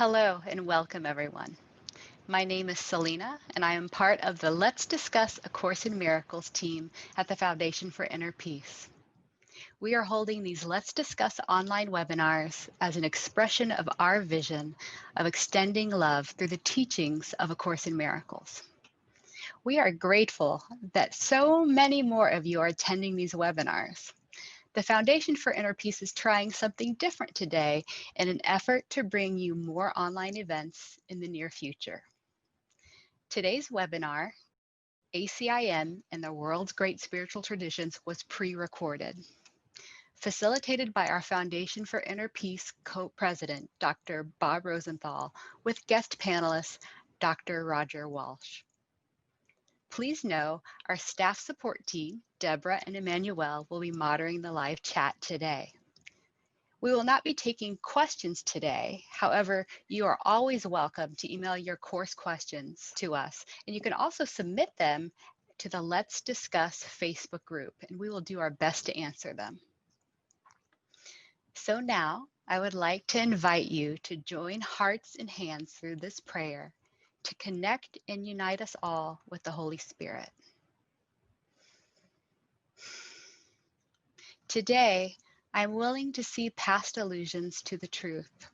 Hello and welcome everyone. My name is Selena and I am part of the Let's Discuss A Course in Miracles team at the Foundation for Inner Peace. We are holding these Let's Discuss online webinars as an expression of our vision of extending love through the teachings of A Course in Miracles. We are grateful that so many more of you are attending these webinars. The Foundation for Inner Peace is trying something different today in an effort to bring you more online events in the near future. Today's webinar, ACIM and the World's Great Spiritual Traditions, was pre-recorded. Facilitated by our Foundation for Inner Peace co-president, Dr. Bob Rosenthal, with guest panelist, Dr. Roger Walsh. Please know our staff support team, Deborah and Emmanuel, will be moderating the live chat today. We will not be taking questions today. However, you are always welcome to email your course questions to us, and you can also submit them to the Let's Discuss Facebook group, and we will do our best to answer them. So now, I would like to invite you to join hearts and hands through this prayer to connect and unite us all with the Holy Spirit. Today, I'm willing to see past illusions to the truth.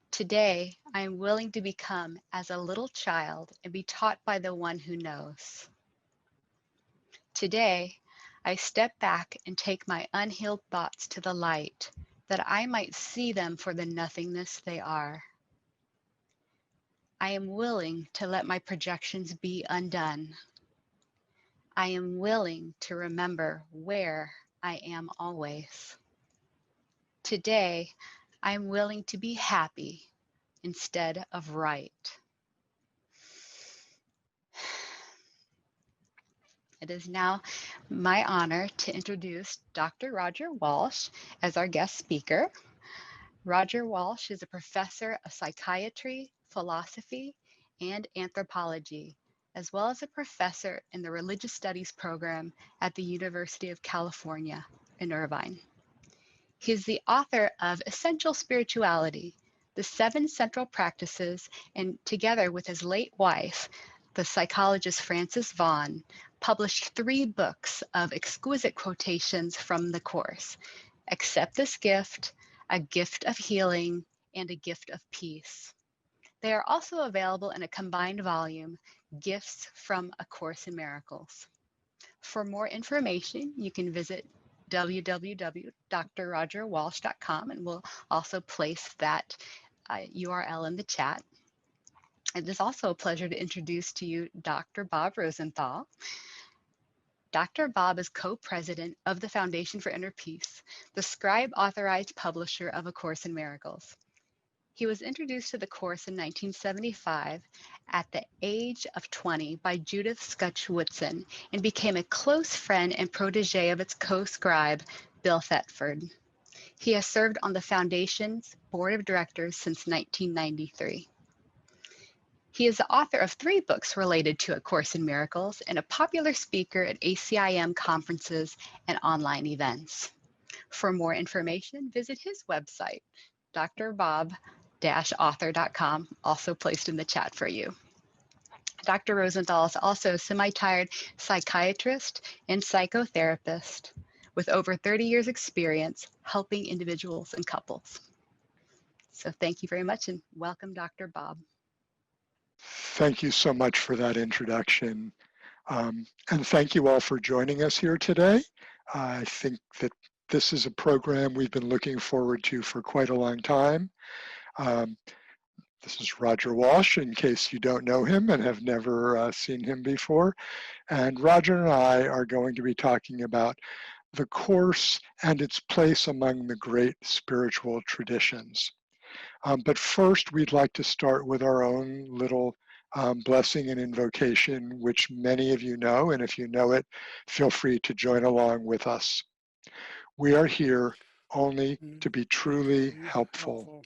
Today, I am willing to become as a little child and be taught by the one who knows. Today, I step back and take my unhealed thoughts to the light, that I might see them for the nothingness they are. I am willing to let my projections be undone. I am willing to remember where I am always. Today, I am willing to be happy instead of right. It is now my honor to introduce Dr. Roger Walsh as our guest speaker. Roger Walsh is a professor of psychiatry, philosophy, and anthropology, as well as a professor in the Religious Studies program at the University of California in Irvine. He is the author of Essential Spirituality, the 7 Central Practices, and together with his late wife, the psychologist Frances Vaughn, published 3 books of exquisite quotations from the Course: Accept This Gift, A Gift of Healing, and A Gift of Peace. They are also available in a combined volume, Gifts from A Course in Miracles. For more information, you can visit www.drrogerwalsh.com, and we'll also place that URL in the chat. It is also a pleasure to introduce to you Dr. Bob Rosenthal. Dr. Bob is co-president of the Foundation for Inner Peace, the scribe-authorized publisher of A Course in Miracles. He was introduced to the Course in 1975 at the age of 20 by Judith Skutch Woodson and became a close friend and protege of its co-scribe, Bill Thetford. He has served on the Foundation's board of directors since 1993. He is the author of 3 books related to A Course in Miracles and a popular speaker at ACIM conferences and online events. For more information, visit his website, drbob-author.com, also placed in the chat for you. Dr. Rosenthal is also a semi-retired psychiatrist and psychotherapist with over 30 years experience helping individuals and couples. So thank you very much and welcome, Dr. Bob. Thank you so much for that introduction. And thank you all for joining us here today. I think that this is a program we've been looking forward to for quite a long time. This is Roger Walsh, in case you don't know him and have never seen him before. And Roger and I are going to be talking about the Course and its place among the great spiritual traditions. But first, we'd like to start with our own little blessing and invocation, which many of you know, and if you know it, feel free to join along with us. We are here only to be truly helpful.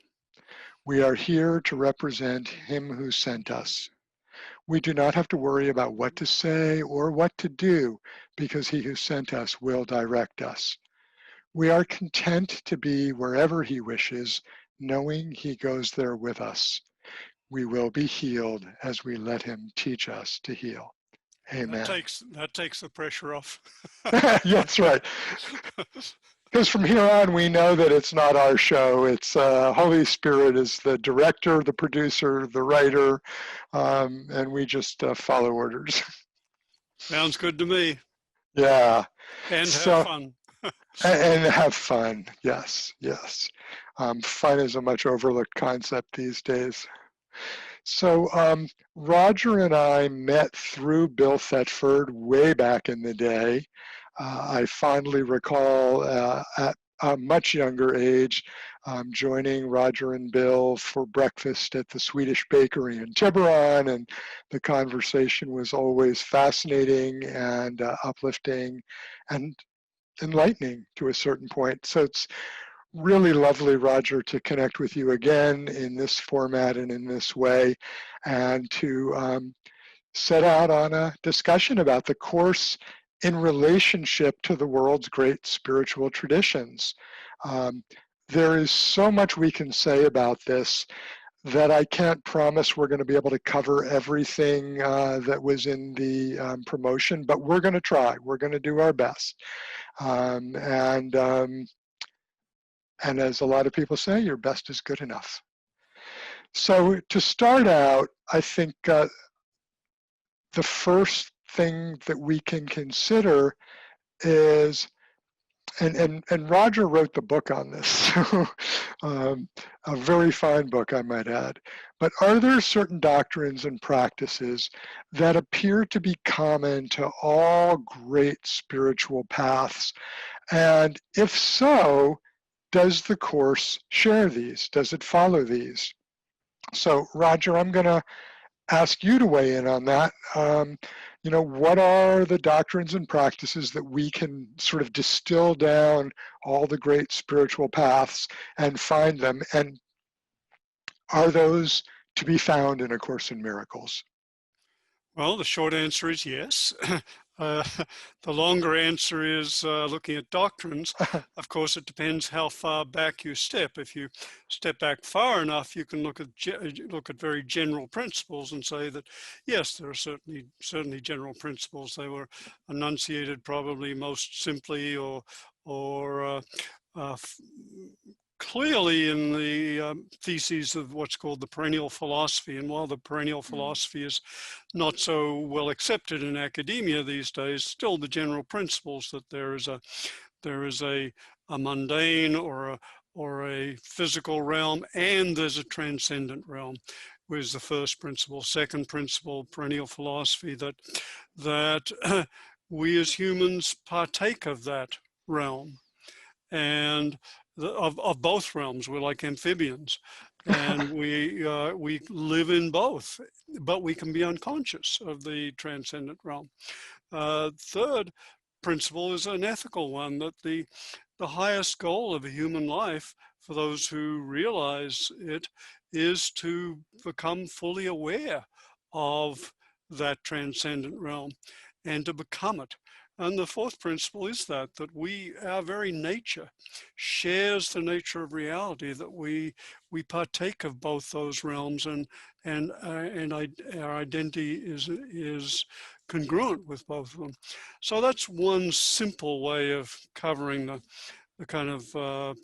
We are here to represent Him who sent us. We do not have to worry about what to say or what to do, because He who sent us will direct us. We are content to be wherever He wishes, knowing he goes there with us. We will be healed as we let him teach us to heal. Amen. That takes the pressure off. Yeah, that's right. Because from here on, we know that it's not our show. It's Holy Spirit is the director, the producer, the writer, and we just follow orders. Sounds good to me. Yeah. And So, have fun. and have fun. Yes, yes. Fun is a much overlooked concept these days. So Roger and I met through Bill Thetford way back in the day. I fondly recall at a much younger age joining Roger and Bill for breakfast at the Swedish bakery in Tiburon, and the conversation was always fascinating and uplifting and enlightening to a certain point. So it's really lovely, Roger, to connect with you again in this format and in this way, and to set out on a discussion about the Course in relationship to the world's great spiritual traditions. There is so much we can say about this that I can't promise we're going to be able to cover everything that was in the promotion, but we're going to try. We're going to do our best. And as a lot of people say, your best is good enough. So to start out, I think the first thing that we can consider is, and Roger wrote the book on this, a very fine book, I might add, but are there certain doctrines and practices that appear to be common to all great spiritual paths? And if so, does the Course share these? Does it follow these? So, Roger, I'm going to ask you to weigh in on that. What are the doctrines and practices that we can sort of distill down all the great spiritual paths and find them? And are those to be found in A Course in Miracles? Well, the short answer is yes. The longer answer is looking at doctrines. Of course, it depends how far back you step. If you step back far enough, you can look at very general principles and say that yes, there are certainly general principles. They were enunciated probably most simply or clearly in the theses of what's called the perennial philosophy. And while the perennial philosophy is not so well accepted in academia these days, still the general principles that there is a mundane or a physical realm, and there's a transcendent realm, was the first principle. Second principle, perennial philosophy, that we as humans partake of that realm, and of both realms. We're like amphibians, and we live in both, but we can be unconscious of the transcendent realm. Third principle is an ethical one, that the highest goal of a human life, for those who realize it, is to become fully aware of that transcendent realm and to become it. And the fourth principle is that our very nature shares the nature of reality, that we partake of both those realms, and our identity is congruent with both of them. So that's one simple way of covering the kind of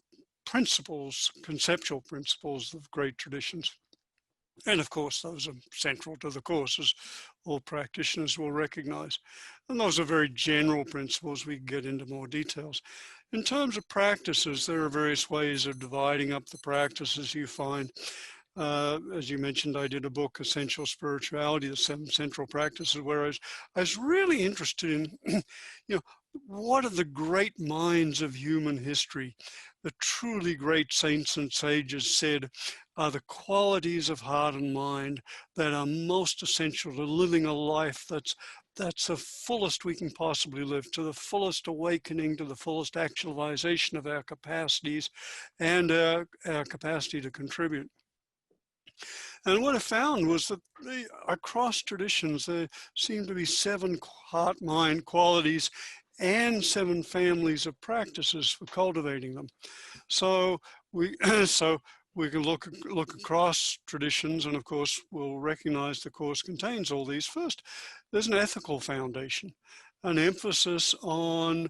principles, conceptual principles of great traditions. And of course, those are central to the Course, as all practitioners will recognize. And those are very general principles. We can get into more details. In terms of practices, there are various ways of dividing up the practices you find. As you mentioned, I did a book, Essential Spirituality, the 7 Central Practices, where I was really interested in, what are the great minds of human history, the truly great saints and sages said are the qualities of heart and mind that are most essential to living a life that's the fullest we can possibly live, to the fullest awakening, to the fullest actualization of our capacities and our capacity to contribute. And what I found was that across traditions, there seem to be 7 heart-mind qualities and 7 families of practices for cultivating them. So we can look across traditions, and of course we'll recognize the Course contains all these. First, there's an ethical foundation, an emphasis on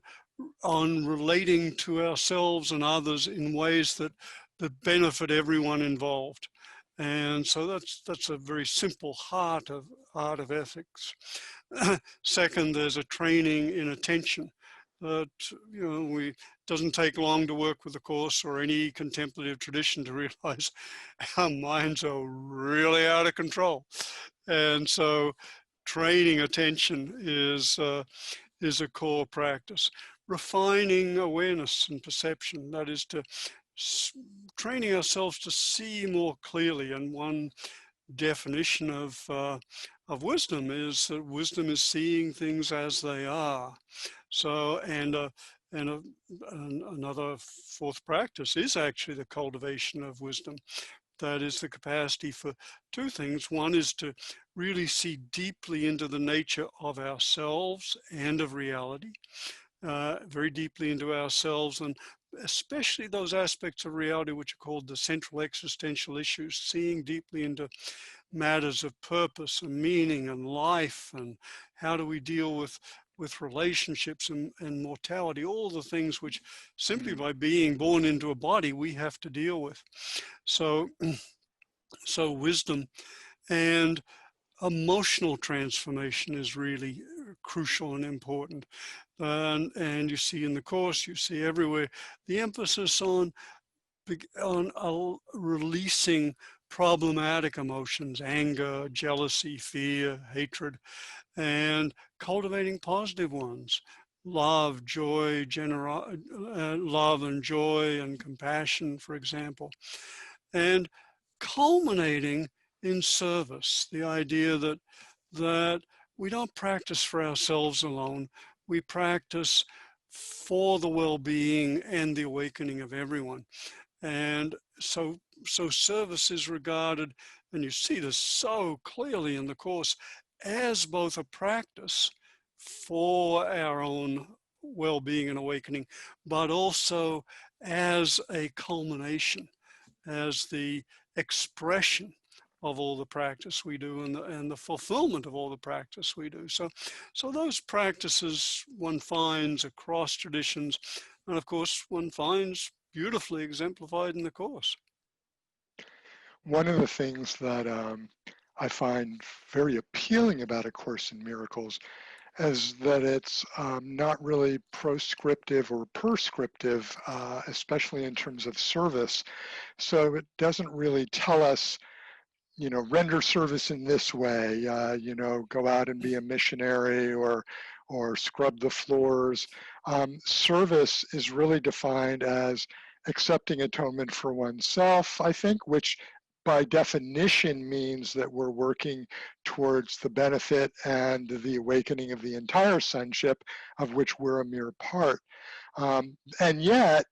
relating to ourselves and others in ways that benefit everyone involved. And so that's a very simple heart of ethics. Second, there's a training in attention that, doesn't take long to work with the Course or any contemplative tradition to realize our minds are really out of control. And so training attention is a core practice. Refining awareness and perception, that is to training ourselves to see more clearly. And one definition of wisdom is that wisdom is seeing things as they are. So, and another fourth practice is actually the cultivation of wisdom. That is the capacity for two things. One is to really see deeply into the nature of ourselves and of reality, very deeply into ourselves, and especially those aspects of reality which are called the central existential issues, seeing deeply into matters of purpose and meaning and life, and how do we deal with relationships and mortality, all the things which simply by being born into a body we have to deal with. So wisdom and emotional transformation is really crucial and important. And you see in the Course, you see everywhere, the emphasis on releasing problematic emotions, anger, jealousy, fear, hatred, and cultivating positive ones, love, joy, love and joy and compassion, for example, and culminating in service, the idea that we don't practice for ourselves alone, we practice for the well-being and the awakening of everyone. And so service is regarded, and you see this so clearly in the Course, as both a practice for our own well-being and awakening, but also as a culmination, as the expression of all the practice we do and the fulfillment of all the practice we do. So those practices one finds across traditions, and of course one finds beautifully exemplified in the Course. One of the things that I find very appealing about A Course in Miracles is that it's not really proscriptive or prescriptive, especially in terms of service. So it doesn't really tell us, render service in this way, go out and be a missionary or scrub the floors. Service is really defined as accepting atonement for oneself, I think, which by definition means that we're working towards the benefit and the awakening of the entire sonship, of which we're a mere part. And yet,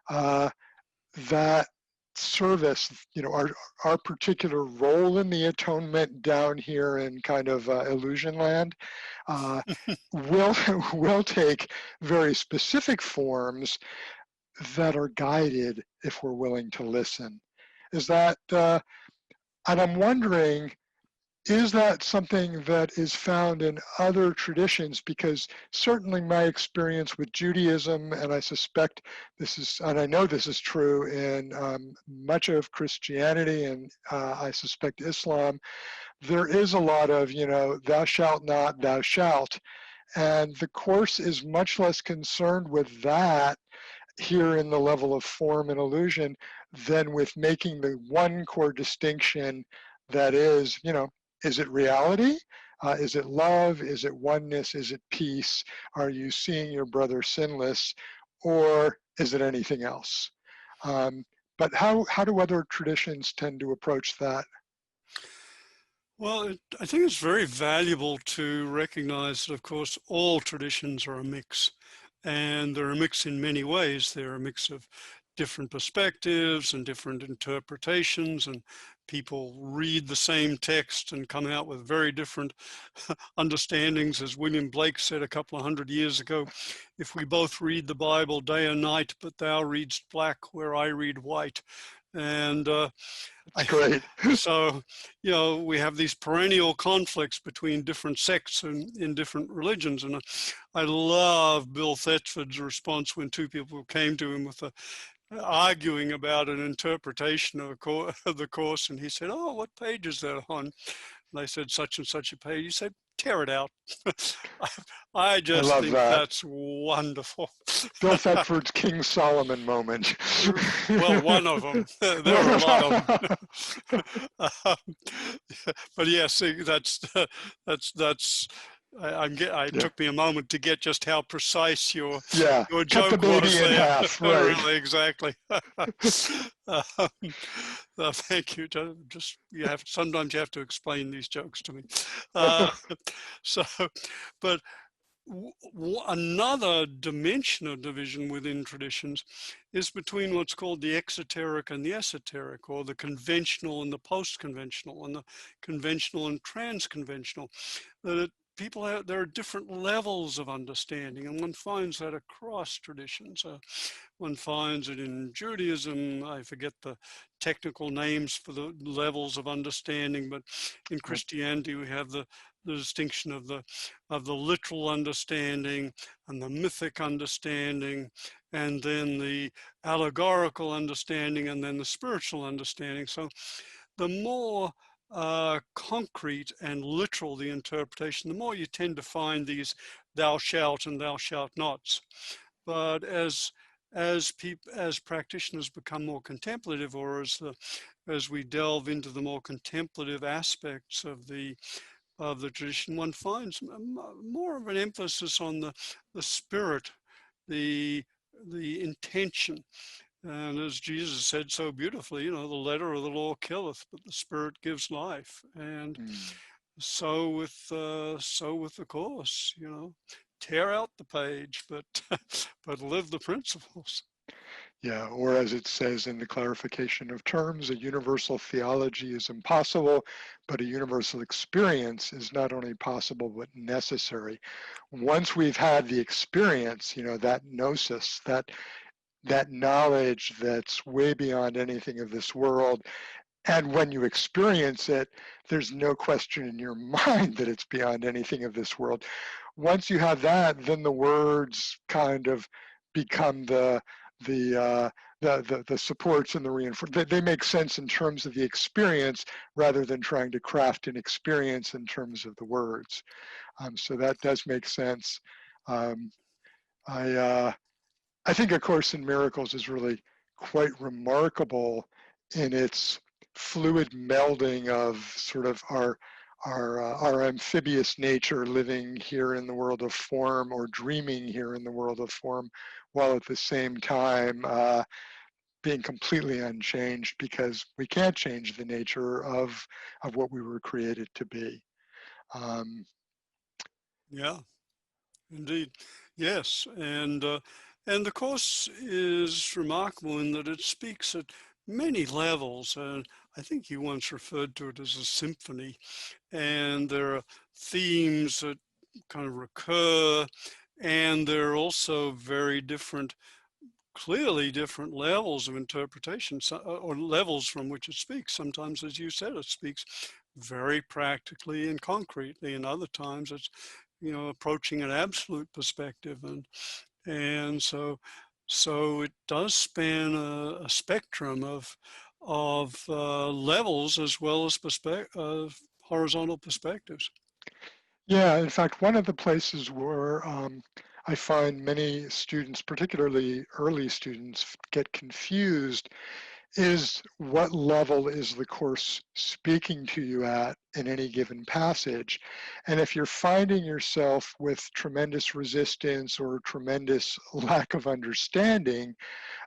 that service, our particular role in the atonement down here in kind of illusion land will take very specific forms that are guided if we're willing to listen. Is that, and I'm wondering, is that something that is found in other traditions? Because certainly my experience with Judaism, and I suspect this is, and I know this is true in much of Christianity, and I suspect Islam, there is a lot of, thou shalt not, thou shalt. And the Course is much less concerned with that here in the level of form and illusion than with making the one core distinction that is, is it reality? Is it love? Is it oneness? Is it peace? Are you seeing your brother sinless? Or is it anything else? But how do other traditions tend to approach that? Well, I think it's very valuable to recognize that, of course, all traditions are a mix. And they're a mix in many ways. They're a mix of different perspectives and different interpretations, and people read the same text and come out with very different understandings. As William Blake said a couple of 100 years ago, if we both read the Bible day and night, but thou readst black where I read white, And It's great. so, you know, we have these perennial conflicts between different sects and in different religions. And I love Bill Thetford's response when two people came to him with arguing about an interpretation of, of the Course. And he said, "Oh, what page is that on?" And they said, "Such and such a page." He said, "Tear it out." I I just love think that. that's wonderful. Bill Thetford's King Solomon moment. Well, one of them. There are a lot of them. But yes, that's. I Yeah. took me a moment to get just how precise your Yeah. Cut the joke baby was in there. half. Right. Really, exactly. Thank you. Just you have sometimes you have to explain these jokes to me. So, but another dimension of division within traditions is between what's called the exoteric and the esoteric, or the conventional and the post-conventional, and the conventional and trans-conventional. There are different levels of understanding, and one finds that across traditions. One finds it in Judaism. I forget the technical names for the levels of understanding, but in Christianity we have the distinction of the literal understanding and the mythic understanding, and then the allegorical understanding, and then the spiritual understanding. So the more concrete and literal the interpretation, the more you tend to find these thou shalt and thou shalt nots. But as practitioners become more contemplative, or as we delve into the more contemplative aspects of the tradition, one finds more of an emphasis on the spirit, the intention. And as Jesus said so beautifully, you know, the letter of the law killeth, but the spirit gives life. And so with the Course, you know, tear out the page, but but live the principles. Yeah, or as it says in the clarification of terms, a universal theology is impossible, but a universal experience is not only possible, but necessary. Once we've had the experience, you know, that gnosis, that knowledge that's way beyond anything of this world, and when you experience it, there's no question in your mind that it's beyond anything of this world. Once you have that, then the words kind of become the supports and the reinforcement. They make sense in terms of the experience rather than trying to craft an experience in terms of the words. So that does make sense. I think A Course in Miracles is really quite remarkable in its fluid melding of sort of our amphibious nature, living here in the world of form or dreaming here in the world of form, while at the same time being completely unchanged, because we can't change the nature of what we were created to be. Yeah, indeed. Yes, and the Course is remarkable in that it speaks at many levels. And I think you once referred to it as a symphony. And there are themes that kind of recur, and there are also very different, clearly different levels of interpretation, or levels from which it speaks. Sometimes, as you said, it speaks very practically and concretely, and other times it's, you know, approaching an absolute perspective, and so it does span a spectrum of levels as well as horizontal perspectives. Yeah, in fact, one of the places where I find many students, particularly early students, get confused is what level is the Course speaking to you at in any given passage. And if you're finding yourself with tremendous resistance or tremendous lack of understanding,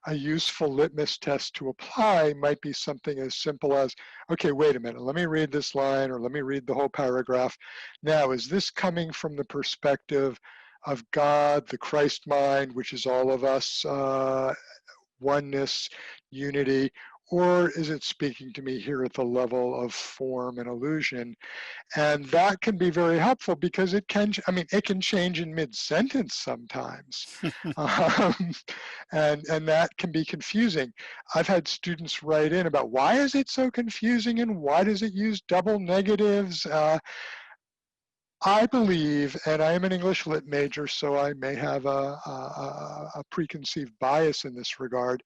a useful litmus test to apply might be something as simple as, okay, wait a minute, let me read this line or let me read the whole paragraph. Now, is this coming from the perspective of God, the Christ mind, which is all of us, oneness, unity, or is it speaking to me here at the level of form and illusion? And that can be very helpful because it can, I mean, it can change in mid-sentence sometimes. Um, and that can be confusing. I've had students write in about why is it so confusing and why does it use double negatives? I believe, and I am an English lit major, so I may have a preconceived bias in this regard.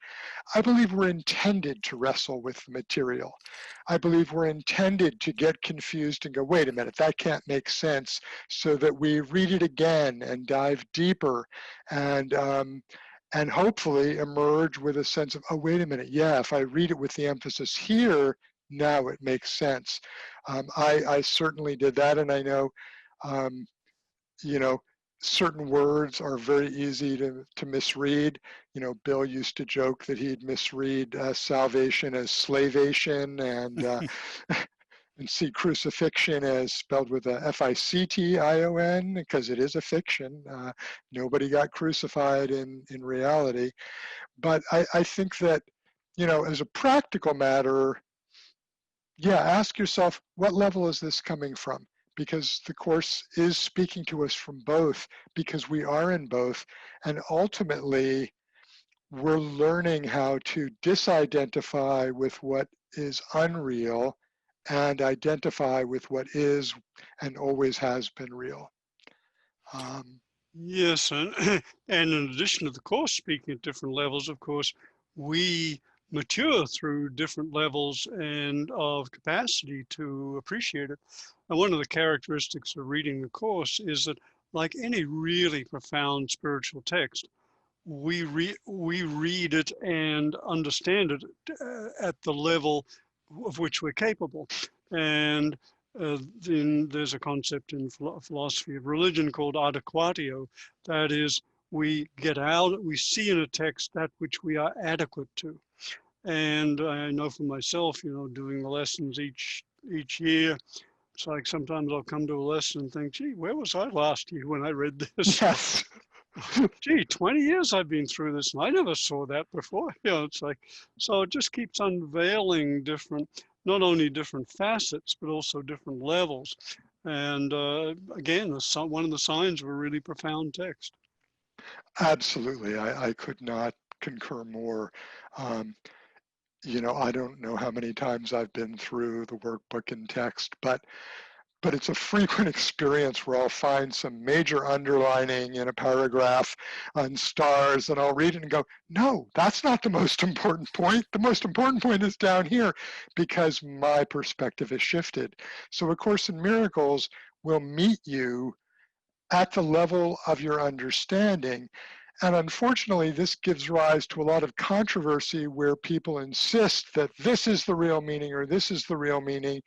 I believe we're intended to wrestle with the material. I believe we're intended to get confused and go, wait a minute, that can't make sense, so that we read it again and dive deeper and hopefully emerge with a sense of, oh, wait a minute, yeah, if I read it with the emphasis here, now it makes sense. I certainly did that, and I know um, you know, certain words are very easy to misread. You know, Bill used to joke that he'd misread salvation as slavation and see crucifixion as spelled with a F-I-C-T-I-O-N because it is a fiction. Nobody got crucified in reality. But I think that, you know, as a practical matter, yeah, ask yourself, what level is this coming from? Because the Course is speaking to us from both, because we are in both. And ultimately, we're learning how to disidentify with what is unreal and identify with what is and always has been real. Yes, and in addition to the Course speaking at different levels, of course, we mature through different levels and of capacity to appreciate it. And one of the characteristics of reading the Course is that, like any really profound spiritual text, we read it and understand it at the level of which we're capable. And then there's a concept in philosophy of religion called adequatio. That is, we see in a text that which we are adequate to. And I know for myself, you know, doing the lessons each year, it's like sometimes I'll come to a lesson and think, gee, where was I last year when I read this? Yes. Gee, 20 years I've been through this and I never saw that before. You know, it's like, so it just keeps unveiling different, not only different facets, but also different levels. And again, one of the signs of a really profound text. Absolutely. I could not concur more. You know, I don't know how many times I've been through the workbook in text, but it's a frequent experience where I'll find some major underlining in a paragraph on stars, and I'll read it and go, no, that's not the most important point. The most important point is down here, because my perspective has shifted. So A Course in Miracles will meet you at the level of your understanding. And unfortunately, this gives rise to a lot of controversy where people insist that this is the real meaning or this is the real meaning.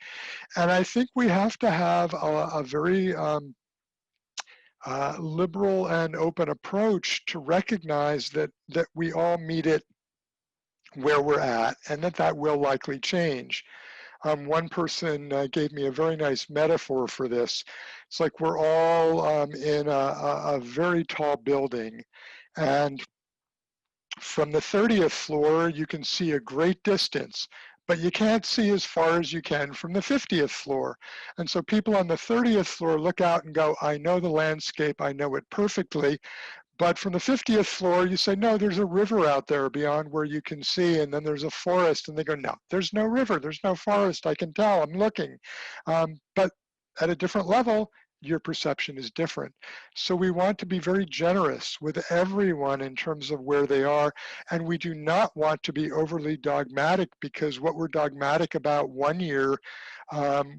And I think we have to have a very liberal and open approach to recognize that we all meet it where we're at, and that will likely change. One person gave me a very nice metaphor for this. It's like we're all in a very tall building, and from the 30th floor, you can see a great distance, but you can't see as far as you can from the 50th floor. And so people on the 30th floor look out and go, I know the landscape, I know it perfectly. But from the 50th floor, you say, no, there's a river out there beyond where you can see, and then there's a forest. And they go, no, there's no river, there's no forest, I can tell, I'm looking. But at a different level, your perception is different. So we want to be very generous with everyone in terms of where they are, and we do not want to be overly dogmatic, because what we're dogmatic about one year,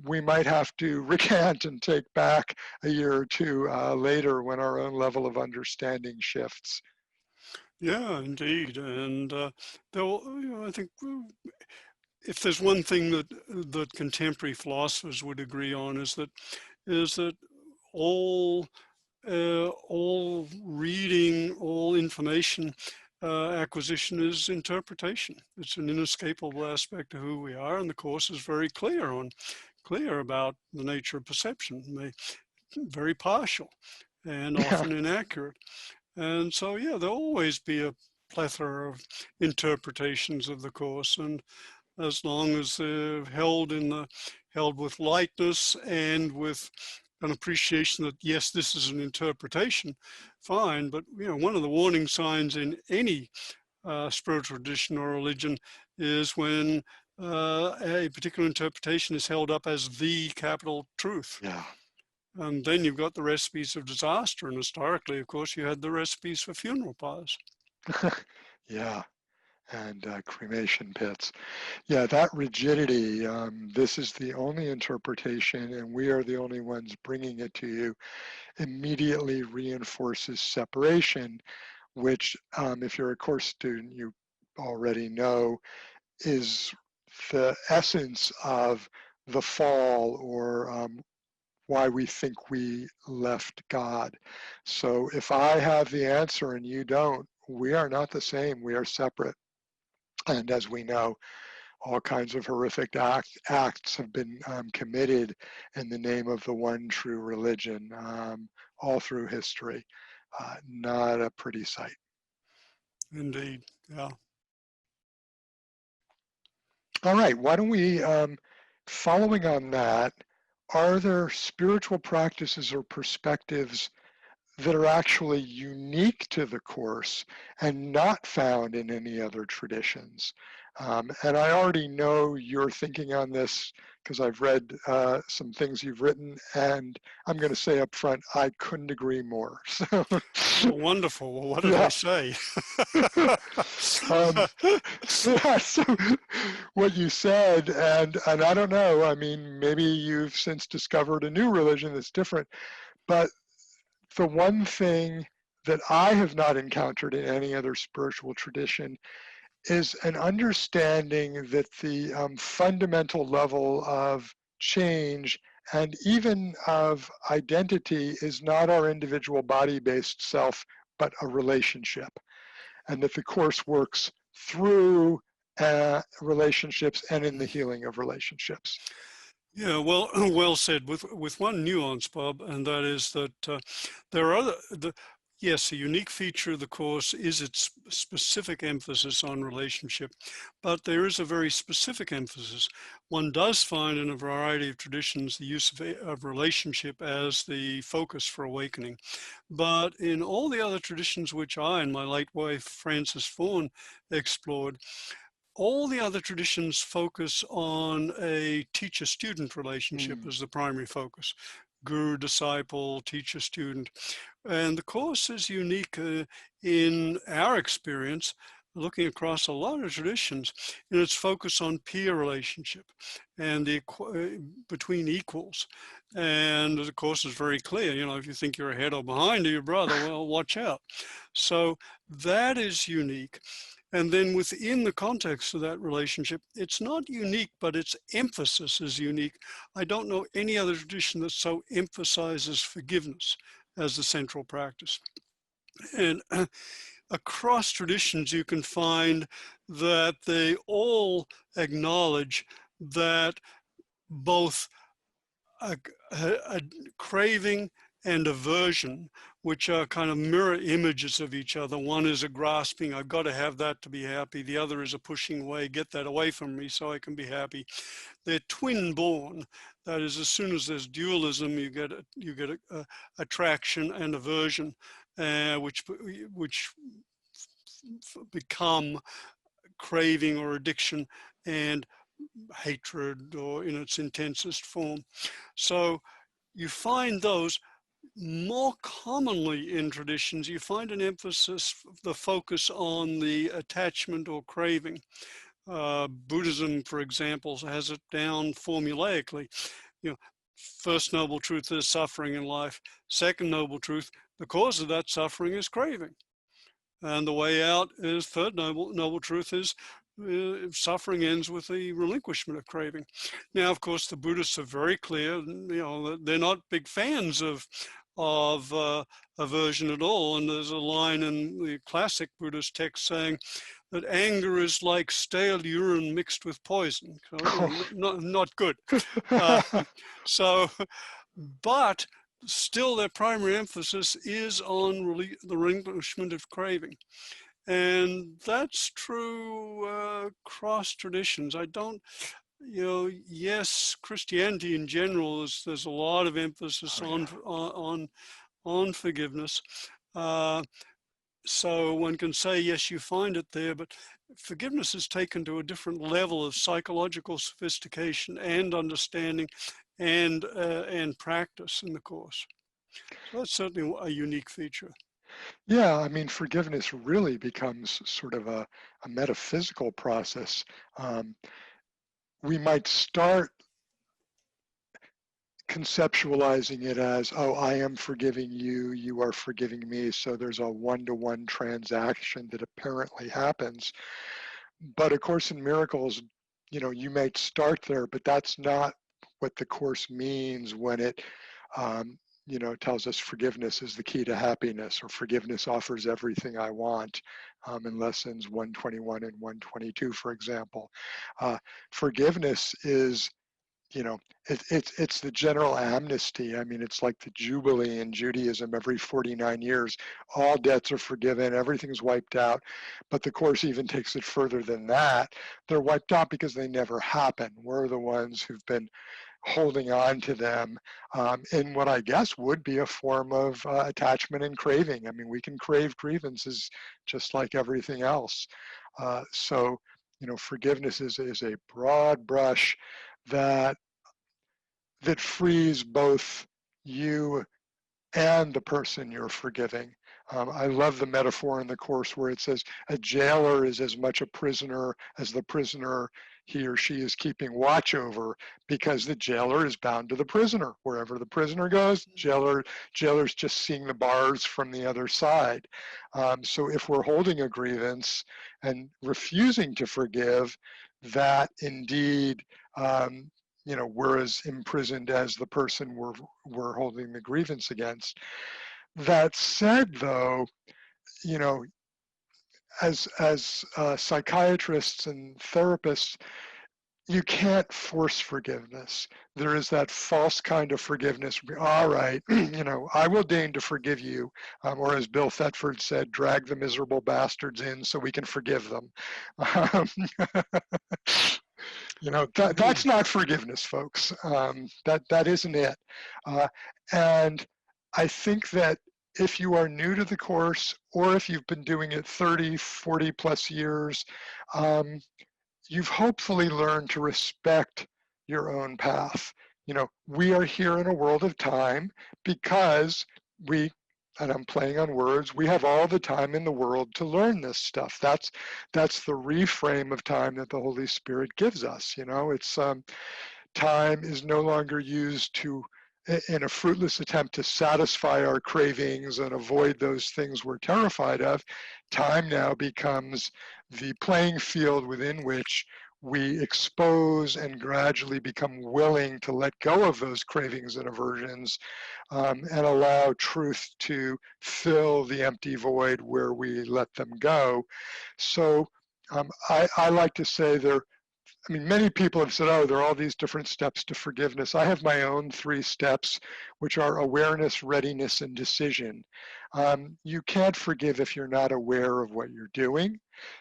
we might have to recant and take back a year or two later when our own level of understanding shifts. Yeah, indeed. And I think if there's one thing that contemporary philosophers would agree on is that all reading, all information acquisition is interpretation. It's an inescapable aspect of who we are, and the Course is very clear about the nature of perception, very partial and Yeah. often inaccurate. And so, yeah, there'll always be plethora of interpretations of the Course, and as long as they're held with lightness and with an appreciation that, yes, this is an interpretation, fine. But one of the warning signs in any spiritual tradition or religion is when a particular interpretation is held up as the capital truth. Yeah. And then you've got the recipes of disaster. And historically, of course, you had the recipes for funeral pyres. Yeah. And cremation pits. Yeah, that rigidity, this is the only interpretation and we are the only ones bringing it to you, immediately reinforces separation, which if you're a course student, you already know is the essence of the fall, or why we think we left God. So if I have the answer and you don't, we are not the same, we are separate. And as we know, all kinds of horrific acts have been committed in the name of the one true religion, all through history. Not a pretty sight. Indeed, yeah. All right, why don't we, following on that, are there spiritual practices or perspectives that are actually unique to the Course and not found in any other traditions? And I already know you're thinking on this because I've read some things you've written, and I'm going to say up front, I couldn't agree more. So, well, wonderful. Well, what did I say? Yeah, so what you said, and I don't know, I mean, maybe you've since discovered a new religion that's different, but the one thing that I have not encountered in any other spiritual tradition is an understanding that the fundamental level of change and even of identity is not our individual body-based self, but a relationship. And that the Course works through relationships and in the healing of relationships. Yeah, well, well said. With one nuance, Bob, and that is that there are other. Yes, a unique feature of the Course is its specific emphasis on relationship, but there is a very specific emphasis. One does find in a variety of traditions the use of relationship as the focus for awakening. But in all the other traditions which I and my late wife, Frances Vaughan, explored, all the other traditions focus on a teacher-student relationship as the primary focus. Guru, disciple, teacher, student. And the Course is unique in our experience, looking across a lot of traditions, in its focus on peer relationship and the between equals. And the Course is very clear, if you think you're ahead or behind your brother, well, watch out. So that is unique. And then within the context of that relationship, it's not unique, but its emphasis is unique. I don't know any other tradition that so emphasizes forgiveness as the central practice. And across traditions, you can find that they all acknowledge that both a craving and aversion, which are kind of mirror images of each other. One is a grasping, I've got to have that to be happy. The other is a pushing away, get that away from me so I can be happy. They're twin born. That is, as soon as there's dualism, you get attraction and aversion, which become craving or addiction and hatred, or in its intensest form. So you find those more commonly in traditions. You find an emphasis, the focus on the attachment or craving. Buddhism, for example, has it down formulaically. First noble truth is suffering in life. Second noble truth, the cause of that suffering is craving. And the way out is, third noble truth is, suffering ends with the relinquishment of craving. Now, of course, the Buddhists are very clear. They're not big fans of aversion at all. And there's a line in the classic Buddhist text saying that anger is like stale urine mixed with poison. So, not good. But still, their primary emphasis is on the relinquishment of craving. And that's true cross traditions. I don't, yes, Christianity in general there's a lot of emphasis on forgiveness. So one can say, yes, you find it there, but forgiveness is taken to a different level of psychological sophistication and understanding and practice in the Course. So that's certainly a unique feature. Yeah, I mean, forgiveness really becomes sort of a metaphysical process. We might start conceptualizing it as, oh, I am forgiving you, you are forgiving me, so there's a one-to-one transaction that apparently happens. But A Course in Miracles, you might start there, but that's not what the Course means when it tells us forgiveness is the key to happiness, or forgiveness offers everything I want, in lessons 121 and 122, for example. Forgiveness is, it's the general amnesty. I mean, it's like the Jubilee in Judaism every 49 years. All debts are forgiven, everything's wiped out. But the Course even takes it further than that. They're wiped out because they never happen. We're the ones who've been holding on to them in what I guess would be a form of attachment and craving. I mean, we can crave grievances just like everything else. So, forgiveness is a broad brush that frees both you and the person you're forgiving. I love the metaphor in the Course where it says a jailer is as much a prisoner as the prisoner he or she is keeping watch over, because the jailer is bound to the prisoner. Wherever the prisoner goes, jailer's just seeing the bars from the other side. So if we're holding a grievance and refusing to forgive, that indeed we're as imprisoned as the person we're holding the grievance against. That said, though, as psychiatrists and therapists, you can't force forgiveness. There is that false kind of forgiveness. All right, I will deign to forgive you, or as Bill Thetford said, drag the miserable bastards in so we can forgive them. That's not forgiveness, folks. That isn't it. And I think that if you are new to the Course, or if you've been doing it 30, 40 plus years, you've hopefully learned to respect your own path. We are here in a world of time because and I'm playing on words, we have all the time in the world to learn this stuff. That's the reframe of time that the Holy Spirit gives us. It's time is no longer used in a fruitless attempt to satisfy our cravings and avoid those things we're terrified of. Time now becomes the playing field within which we expose and gradually become willing to let go of those cravings and aversions, and allow truth to fill the empty void where we let them go. So I like to say many people have said, oh, there are all these different steps to forgiveness. I have my own 3 steps, which are awareness, readiness, and decision. You can't forgive if you're not aware of what you're doing.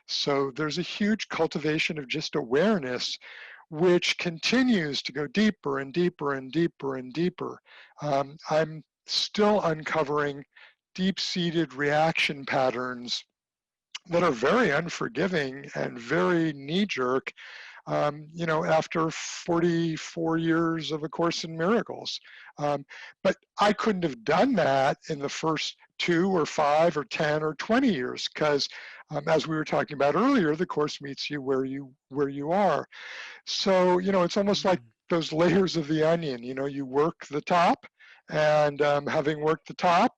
So there's a huge cultivation of just awareness, which continues to go deeper and deeper and deeper and deeper. I'm still uncovering deep-seated reaction patterns that are very unforgiving and very knee-jerk, after 44 years of A Course in Miracles. But I couldn't have done that in the first 2 or 5 or 10 or 20 years, because as we were talking about earlier, the Course meets you where you are. So, it's almost like those layers of the onion. You work the top, and having worked the top,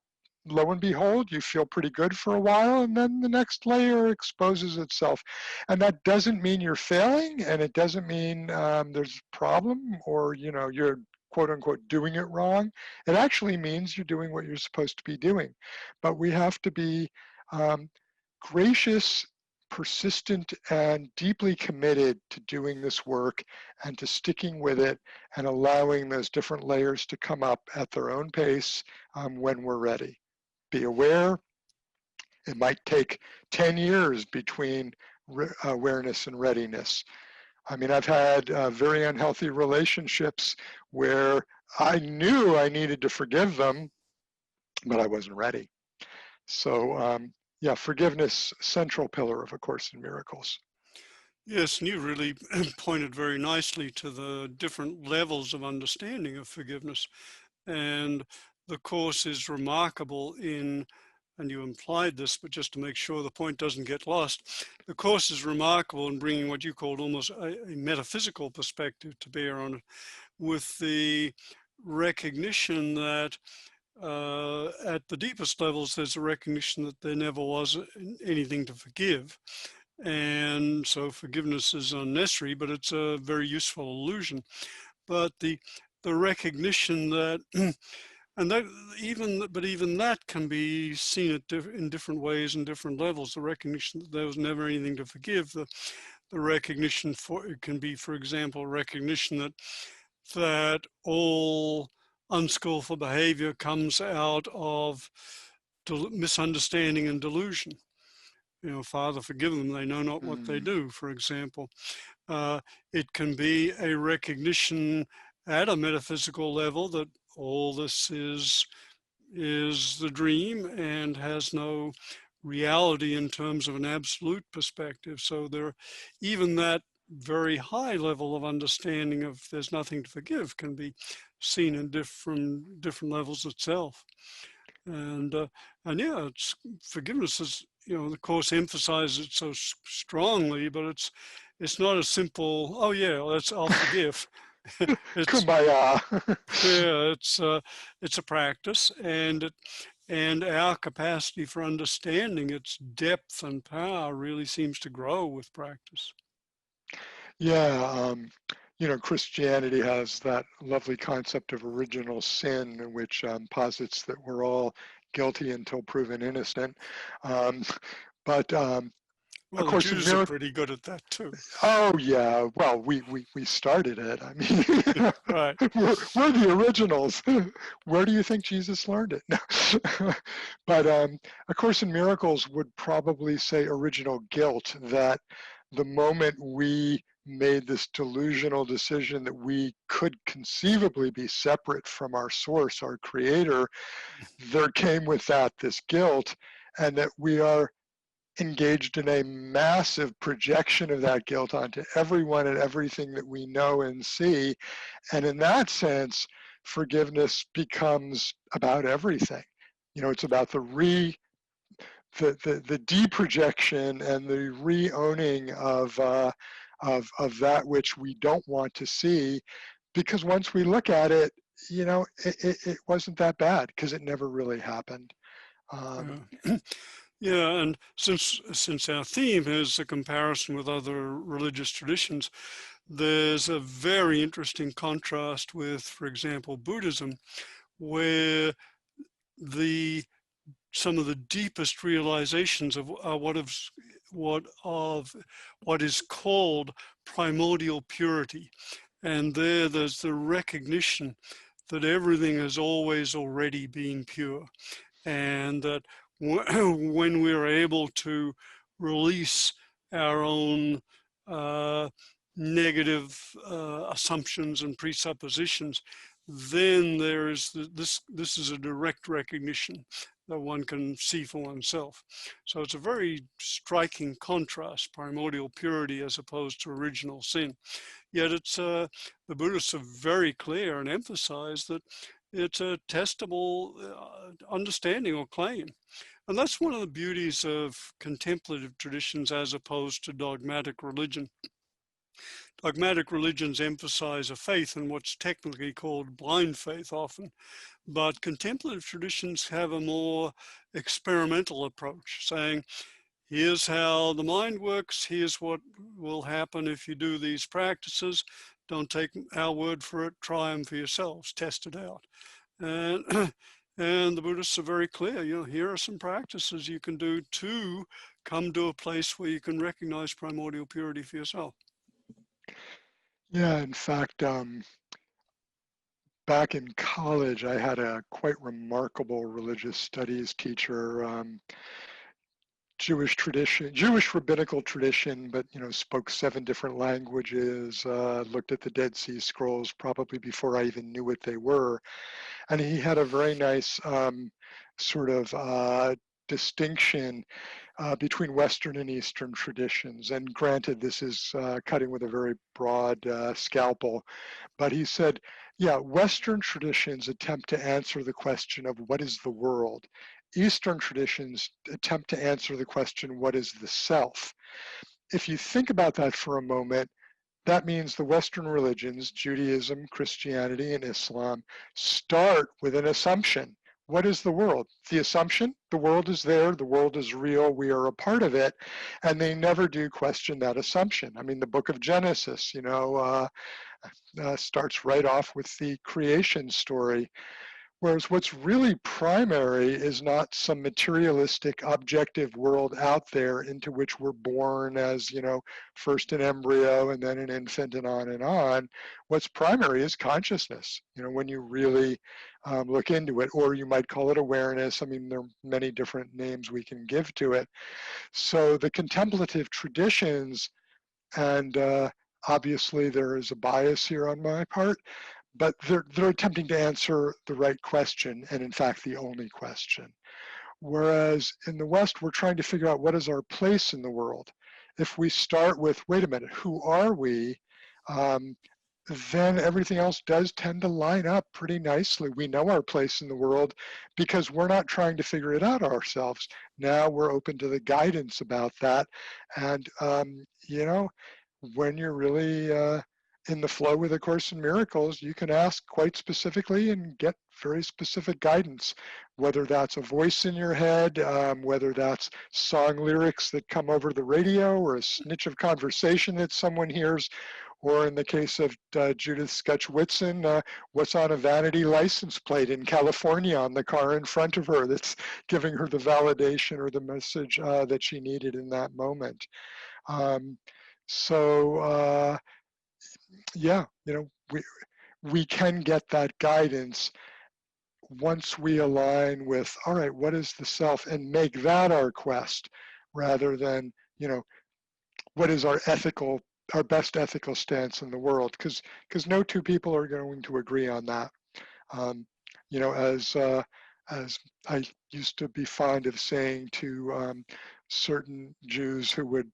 lo and behold, you feel pretty good for a while, and then the next layer exposes itself. And that doesn't mean you're failing, and it doesn't mean there's a problem, or you're quote unquote doing it wrong. It actually means you're doing what you're supposed to be doing. But we have to be gracious, persistent, and deeply committed to doing this work and to sticking with it and allowing those different layers to come up at their own pace when we're ready. Be aware, It might take 10 years between awareness and readiness. I mean, I've had very unhealthy relationships where I knew I needed to forgive them, but I wasn't ready. So yeah, forgiveness, central pillar of A Course in Miracles. Yes, and you really pointed very nicely to the different levels of understanding of forgiveness. And the Course is remarkable in, and you implied this, but just to make sure the point doesn't get lost, the Course is remarkable in bringing what you called almost a metaphysical perspective to bear on it, with the recognition that at the deepest levels, there's a recognition that there never was anything to forgive. And so forgiveness is unnecessary, but it's a very useful illusion. But the recognition that, and that even that can be seen in different ways and different levels. The recognition that there was never anything to forgive. The recognition for it can be, for example, recognition that all unskillful behavior comes out of misunderstanding and delusion. You know, Father, forgive them, they know not what they do, for example. It can be a recognition at a metaphysical level that all this is the dream and has no reality in terms of an absolute perspective. So there, even that very high level of understanding of there's nothing to forgive can be seen in different levels itself. And yeah, forgiveness is, you know, the Course emphasizes it so strongly, but it's not a simple, oh yeah, I'll forgive. It's Kumbaya. yeah, it's a practice, and our capacity for understanding its depth and power really seems to grow with practice. Yeah, you know, Christianity has that lovely concept of original sin, which posits that we're all guilty until proven innocent. Um, but A Well, the Course in Jews are Miracles. pretty good at that too. Oh yeah, well we started it. I mean, Right. we're the originals. Where do you think Jesus learned it? No. But A Course in Miracles would probably say original guilt, that the moment we made this delusional decision that we could conceivably be separate from our source, our creator, there came with that this guilt, and that we are engaged in a massive projection of that guilt onto everyone and everything that we know and see. And in that sense, forgiveness becomes about everything. You know, it's about the deprojection and the re-owning of that which we don't want to see, because once we look at it, you know, it wasn't that bad because it never really happened. Yeah. Yeah, and since our theme is a comparison with other religious traditions, there's a very interesting contrast with, for example, Buddhism, where some of the deepest realizations of what is called primordial purity, and there's the recognition that everything has always already been pure, and that when we're able to release our own negative assumptions and presuppositions, then there is this is a direct recognition that one can see for oneself. So it's a very striking contrast, primordial purity as opposed to original sin. Yet it's the Buddhists are very clear and emphasize that it's a testable understanding or claim. And that's one of the beauties of contemplative traditions as opposed to dogmatic religion. Dogmatic religions emphasize a faith in what's technically called blind faith often, but contemplative traditions have a more experimental approach, saying, here's how the mind works, here's what will happen if you do these practices. Don't take our word for it, try them for yourselves, test it out. And, and the Buddhists are very clear, you know, here are some practices you can do to come to a place where you can recognize primordial purity for yourself. Yeah, in fact, back in college, I had a quite remarkable religious studies teacher. Jewish tradition, Jewish rabbinical tradition, but spoke 7 different languages, looked at the Dead Sea Scrolls probably before I even knew what they were. And he had a very nice sort of distinction between Western and Eastern traditions. And granted, this is cutting with a very broad scalpel, but he said, yeah, Western traditions attempt to answer the question of what is the world. Eastern traditions attempt to answer the question, what is the self? If you think about that for a moment, that means the Western religions, Judaism, Christianity, and Islam, start with an assumption. What is the world? The assumption, the world is there, the world is real, we are a part of it, and they never do question that assumption. I mean, the book of Genesis, starts right off with the creation story. Whereas what's really primary is not some materialistic objective world out there into which we're born as, first an embryo and then an infant and on and on. What's primary is consciousness, when you really look into it, or you might call it awareness. I mean, there are many different names we can give to it. So the contemplative traditions, and obviously there is a bias here on my part, but they're attempting to answer the right question, and in fact the only question. Whereas in the West, we're trying to figure out what is our place in the world. If we start with, wait a minute, who are we? Then everything else does tend to line up pretty nicely. We know our place in the world because we're not trying to figure it out ourselves. Now we're open to the guidance about that. And, when you're really in the flow with A Course in Miracles, you can ask quite specifically and get very specific guidance, whether that's a voice in your head, whether that's song lyrics that come over the radio, or a snitch of conversation that someone hears, or in the case of Judith Sketch-Whitson, what's on a vanity license plate in California on the car in front of her that's giving her the validation or the message that she needed in that moment. Yeah, we can get that guidance once we align with, all right, what is the self, and make that our quest, rather than, what is our best ethical stance in the world, because no 2 people are going to agree on that. As I used to be fond of saying to certain Jews who would,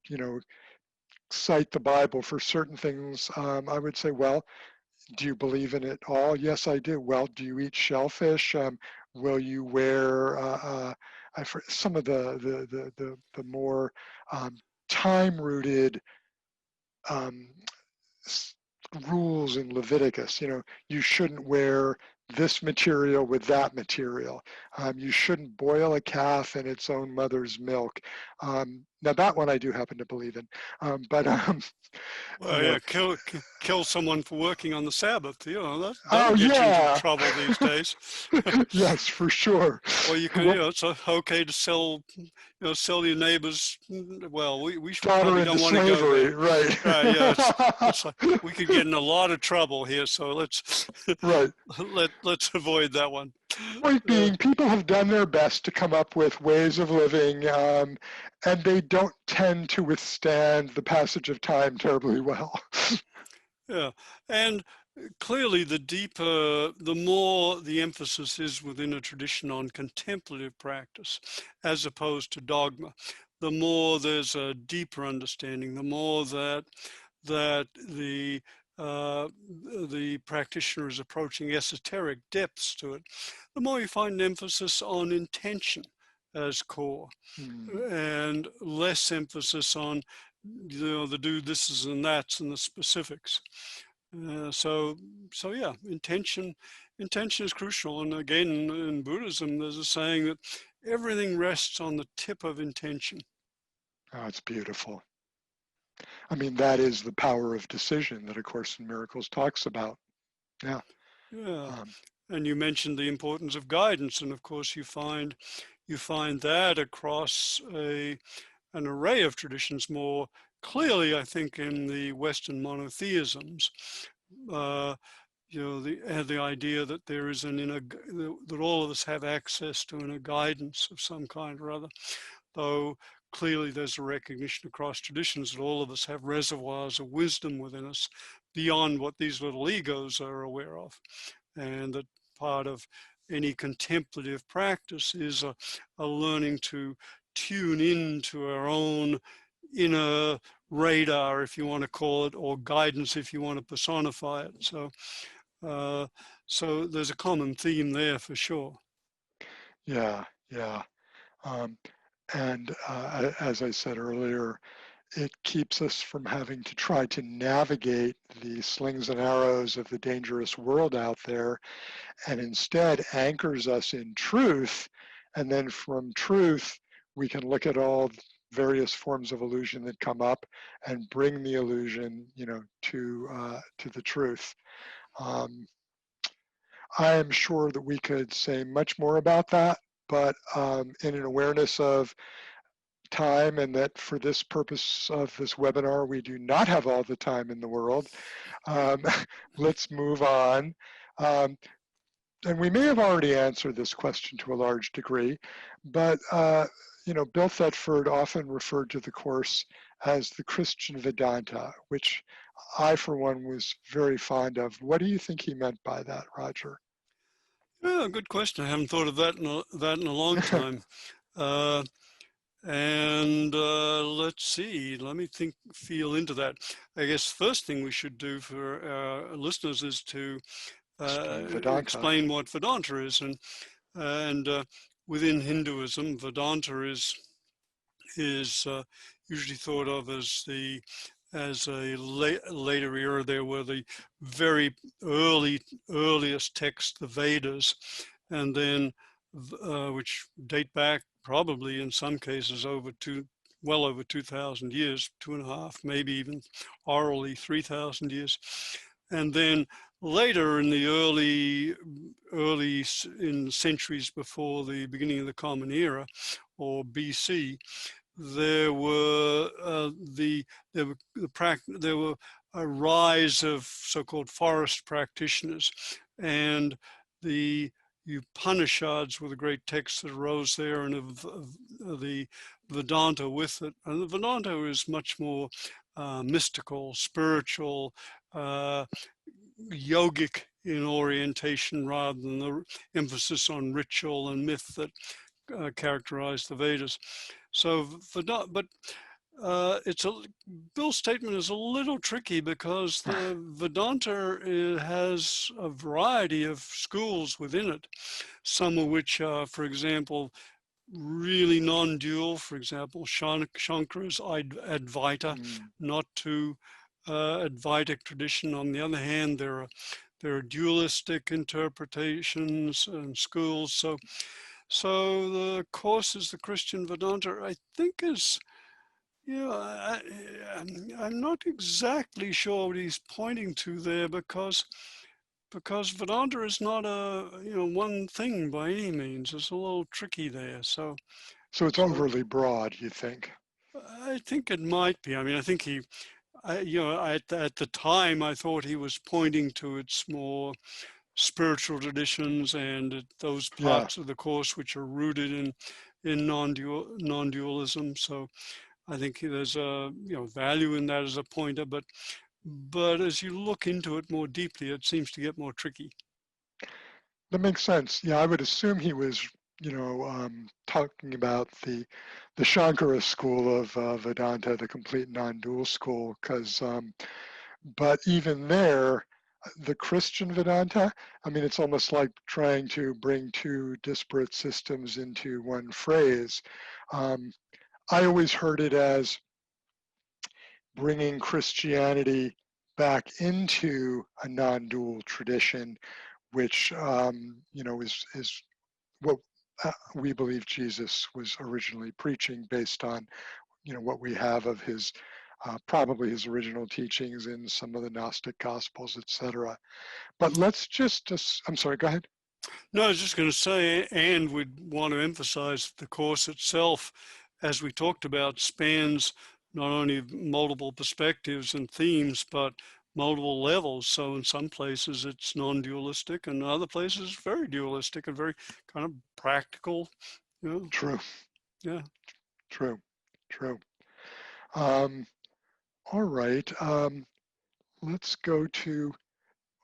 cite the Bible for certain things, I would say, well, do you believe in it all? Yes, I do. Well, do you eat shellfish? Will you wear some of the more time-rooted rules in Leviticus? You shouldn't wear this material with that material. You shouldn't boil a calf in its own mother's milk. Now that one I do happen to believe in, but well, yeah, kill someone for working on the Sabbath. That'll oh get you into yeah, trouble these days. yes, for sure. Or you can, it's okay to sell your neighbor's. Well, we Daughter probably into don't want to go slavery, there. right? Right? Yeah, it's like we could get in a lot of trouble here. So let's Right. let's avoid that one. Point being, people have done their best to come up with ways of living, and they don't tend to withstand the passage of time terribly well. Yeah, and clearly the more the emphasis is within a tradition on contemplative practice as opposed to dogma, the more there's a deeper understanding, the more that the practitioner is approaching esoteric depths to it, the more you find an emphasis on intention as core, and less emphasis on the do thises and that's and the specifics. So yeah, intention is crucial. And again, in Buddhism, there's a saying that everything rests on the tip of intention. Oh, it's beautiful. I mean, that is the power of decision that A Course in Miracles talks about. Yeah. Yeah. And you mentioned the importance of guidance, and of course you find that across an array of traditions. More clearly, I think, in the Western monotheisms. The idea that there is that all of us have access to inner guidance of some kind or other. Though clearly there's a recognition across traditions that all of us have reservoirs of wisdom within us beyond what these little egos are aware of. And that part of any contemplative practice is a learning to tune into our own inner radar, if you want to call it, or guidance, if you want to personify it. So there's a common theme there for sure. Yeah, yeah. Um, and as I said earlier, it keeps us from having to try to navigate the slings and arrows of the dangerous world out there, and instead anchors us in truth. And then from truth, we can look at all various forms of illusion that come up and bring the illusion, to the truth. Um, I am sure that we could say much more about that, but in an awareness of time, and that for this purpose of this webinar, we do not have all the time in the world. Um, let's move on. And we may have already answered this question to a large degree, but Bill Thetford often referred to the Course as the Christian Vedanta, which I, for one, was very fond of. What do you think he meant by that, Roger? Yeah, good question. I haven't thought of that in a long time. Let's see, let me feel into that. I guess first thing we should do for our listeners is to explain what Vedanta is. And within Hinduism, Vedanta is usually thought of as later era. There were the very earliest texts, the Vedas, and then which date back probably in some cases well over 2,000 years, 2.5, maybe even orally 3,000 years. And then later in the early in centuries before the beginning of the Common Era, or BC, there were there were a rise of so-called forest practitioners, and the Upanishads were the great texts that arose there, and of the Vedanta with it. And the Vedanta is much more mystical, spiritual, yogic in orientation, rather than the emphasis on ritual and myth that characterize the Vedas. So, Bill's statement is a little tricky because the Vedanta has a variety of schools within it, some of which are, for example, really non-dual. For example, Shankara's Advaita, not too Advaitic tradition. On the other hand, there are dualistic interpretations and schools. So the Course is the Christian Vedanta, I think is, I'm not exactly sure what he's pointing to there, because Vedanta is not one thing by any means. It's a little tricky there. So it's overly broad, you think? I think it might be. I mean, I think at the time, I thought he was pointing to its more spiritual traditions and those parts of the Course which are rooted in non-dualism. So I think there's a value in that as a pointer, but as you look into it more deeply, it seems to get more tricky. That makes sense. Yeah, I would assume he was, talking about the Shankara school of Vedanta, the complete non-dual school, but even there, the Christian Vedanta, I mean, it's almost like trying to bring two disparate systems into one phrase. I always heard it as bringing Christianity back into a non-dual tradition, which is what we believe Jesus was originally preaching, based on what we have of his probably his original teachings in some of the Gnostic Gospels, etc. But let's just, I'm sorry, go ahead. No, I was just going to say, and we'd want to emphasize the Course itself, as we talked about, spans not only multiple perspectives and themes, but multiple levels. So in some places it's non-dualistic, and in other places very dualistic and very kind of practical. True. Yeah. True. true. All right. Let's go to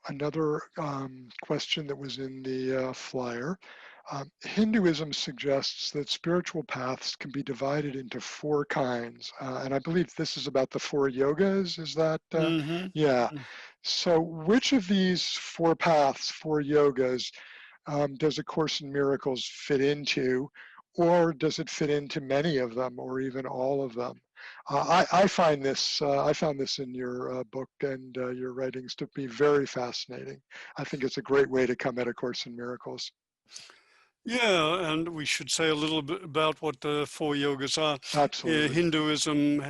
another question that was in the flyer. Hinduism suggests that spiritual paths can be divided into four kinds. And I believe this is about the four yogas. Is that? Mm-hmm. Yeah. So which of these four paths, four yogas, does A Course in Miracles fit into? Or does it fit into many of them or even all of them? I find this, I found this in your book and your writings to be very fascinating. I think it's a great way to come at A Course in Miracles. Yeah, and we should say a little bit about what the four yogas are. Absolutely. Hinduism,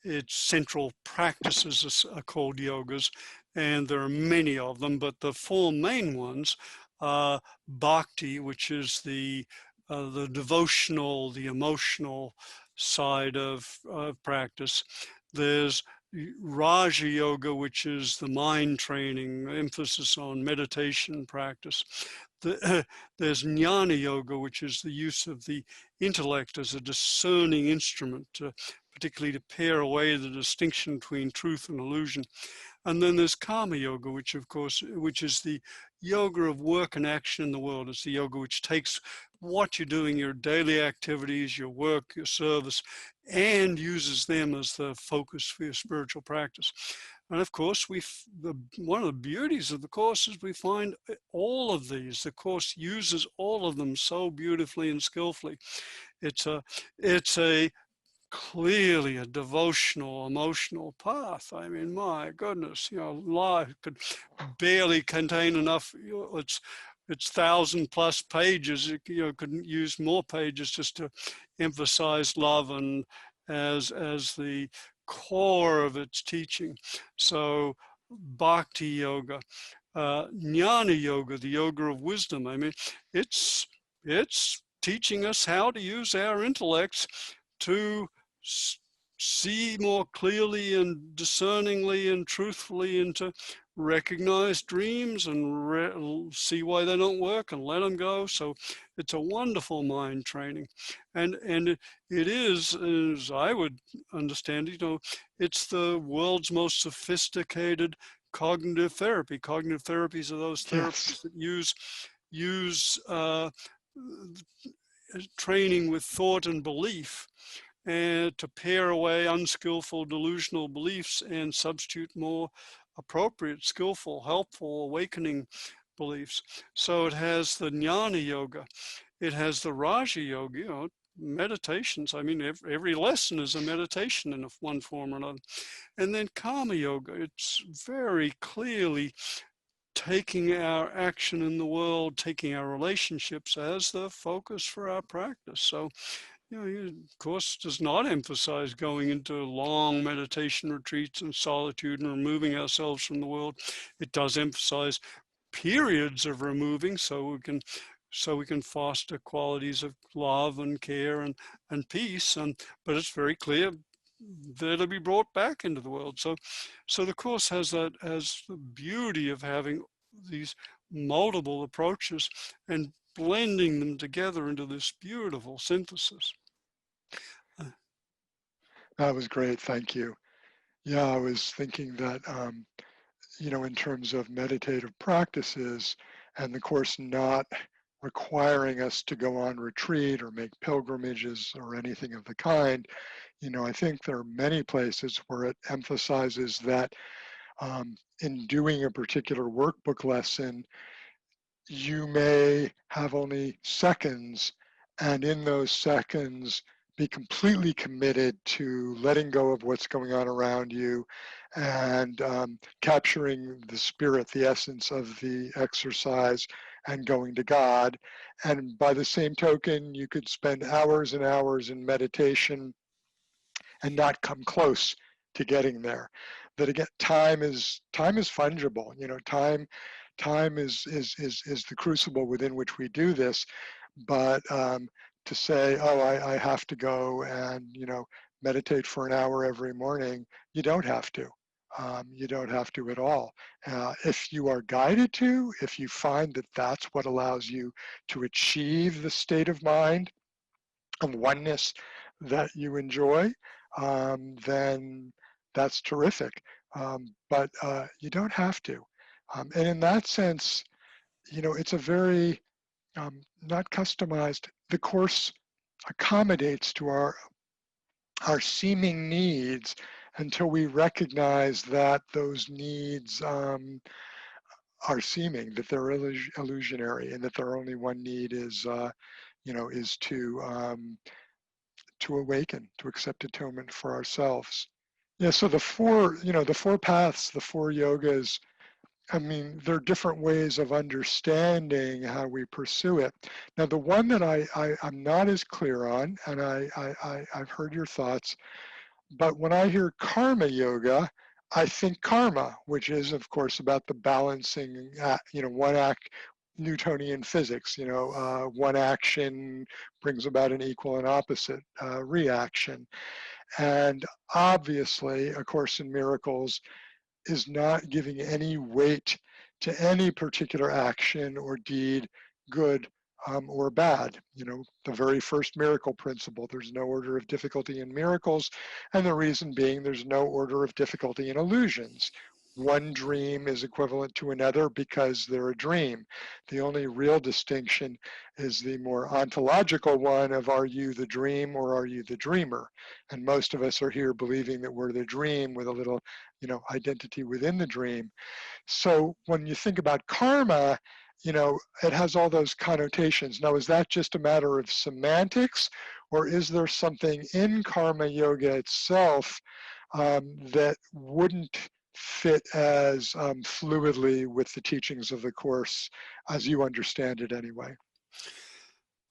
its central practices are called yogas, and there are many of them, but the four main ones are bhakti, which is the devotional, the emotional side of practice. There's Raja Yoga, which is the mind training, emphasis on meditation practice. There's Jnana Yoga, which is the use of the intellect as a discerning instrument, particularly to pare away the distinction between truth and illusion. And then there's Karma Yoga, which is the yoga of work and action in the world. It's the yoga which takes what you're doing, your daily activities, your work, your service, and uses them as the focus for your spiritual practice. And of course, one of the beauties of the Course is we find all of these. The Course uses all of them so beautifully and skillfully. It's a clearly a devotional, emotional path. I mean, my goodness, life could barely contain enough. It's 1,000+ pages. Couldn't use more pages just to emphasize love and as the core of its teaching. So, bhakti yoga, jnana yoga, the yoga of wisdom. I mean, it's teaching us how to use our intellects to see more clearly and discerningly and truthfully, and to recognize dreams and see why they don't work and let them go. So it's a wonderful mind training, and it is, as I would understand it, it's the world's most sophisticated cognitive therapy. Cognitive therapies are those therapies that use training with thought and belief, and to pare away unskillful delusional beliefs and substitute more appropriate, skillful, helpful, awakening beliefs. So it has the jnana yoga, it has the raja yoga, meditations. I mean, every lesson is a meditation in one form or another. And then karma yoga, it's very clearly taking our action in the world, taking our relationships as the focus for our practice. So, of course, does not emphasize going into long meditation retreats and solitude and removing ourselves from the world. It does emphasize periods of removing, so we can foster qualities of love and care and peace. But it's very clear they're to be brought back into the world. So the Course has the beauty of having these multiple approaches and blending them together into this beautiful synthesis. That was great. Thank you. Yeah, I was thinking that, in terms of meditative practices and the Course not requiring us to go on retreat or make pilgrimages or anything of the kind, I think there are many places where it emphasizes that in doing a particular workbook lesson, you may have only seconds, and in those seconds, be completely committed to letting go of what's going on around you and capturing the spirit, the essence of the exercise, and going to God. And by the same token, you could spend hours and hours in meditation and not come close to getting there. That again, time is fungible. Time is the crucible within which we do this. But to say, oh, I have to go and meditate for an hour every morning, you don't have to. You don't have to at all. If you are guided to, if you find that that's what allows you to achieve the state of mind of oneness that you enjoy, then that's terrific. But you don't have to. And in that sense, it's a very not customized. The Course accommodates to our seeming needs until we recognize that those needs are seeming, that they're illusionary, and that their only one need is, is to awaken, to accept atonement for ourselves. Yeah. So the four paths, the four yogas. I mean, there are different ways of understanding how we pursue it. Now, the one that I'm not as clear on, and I've heard your thoughts, but when I hear karma yoga, I think karma, which is, of course, about the balancing, one act, Newtonian physics, one action brings about an equal and opposite reaction. And obviously, A Course in Miracles is not giving any weight to any particular action or deed, good or bad. The very first miracle principle, there's no order of difficulty in miracles, and the reason being there's no order of difficulty in illusions. One dream is equivalent to another because they're a dream. The only real distinction is the more ontological one of, are you the dream or are you the dreamer? And most of us are here believing that we're the dream with a little identity within the dream. So when you think about karma, it has all those connotations. Now, is that just a matter of semantics, or is there something in karma yoga itself that wouldn't fit as fluidly with the teachings of the Course as you understand it anyway?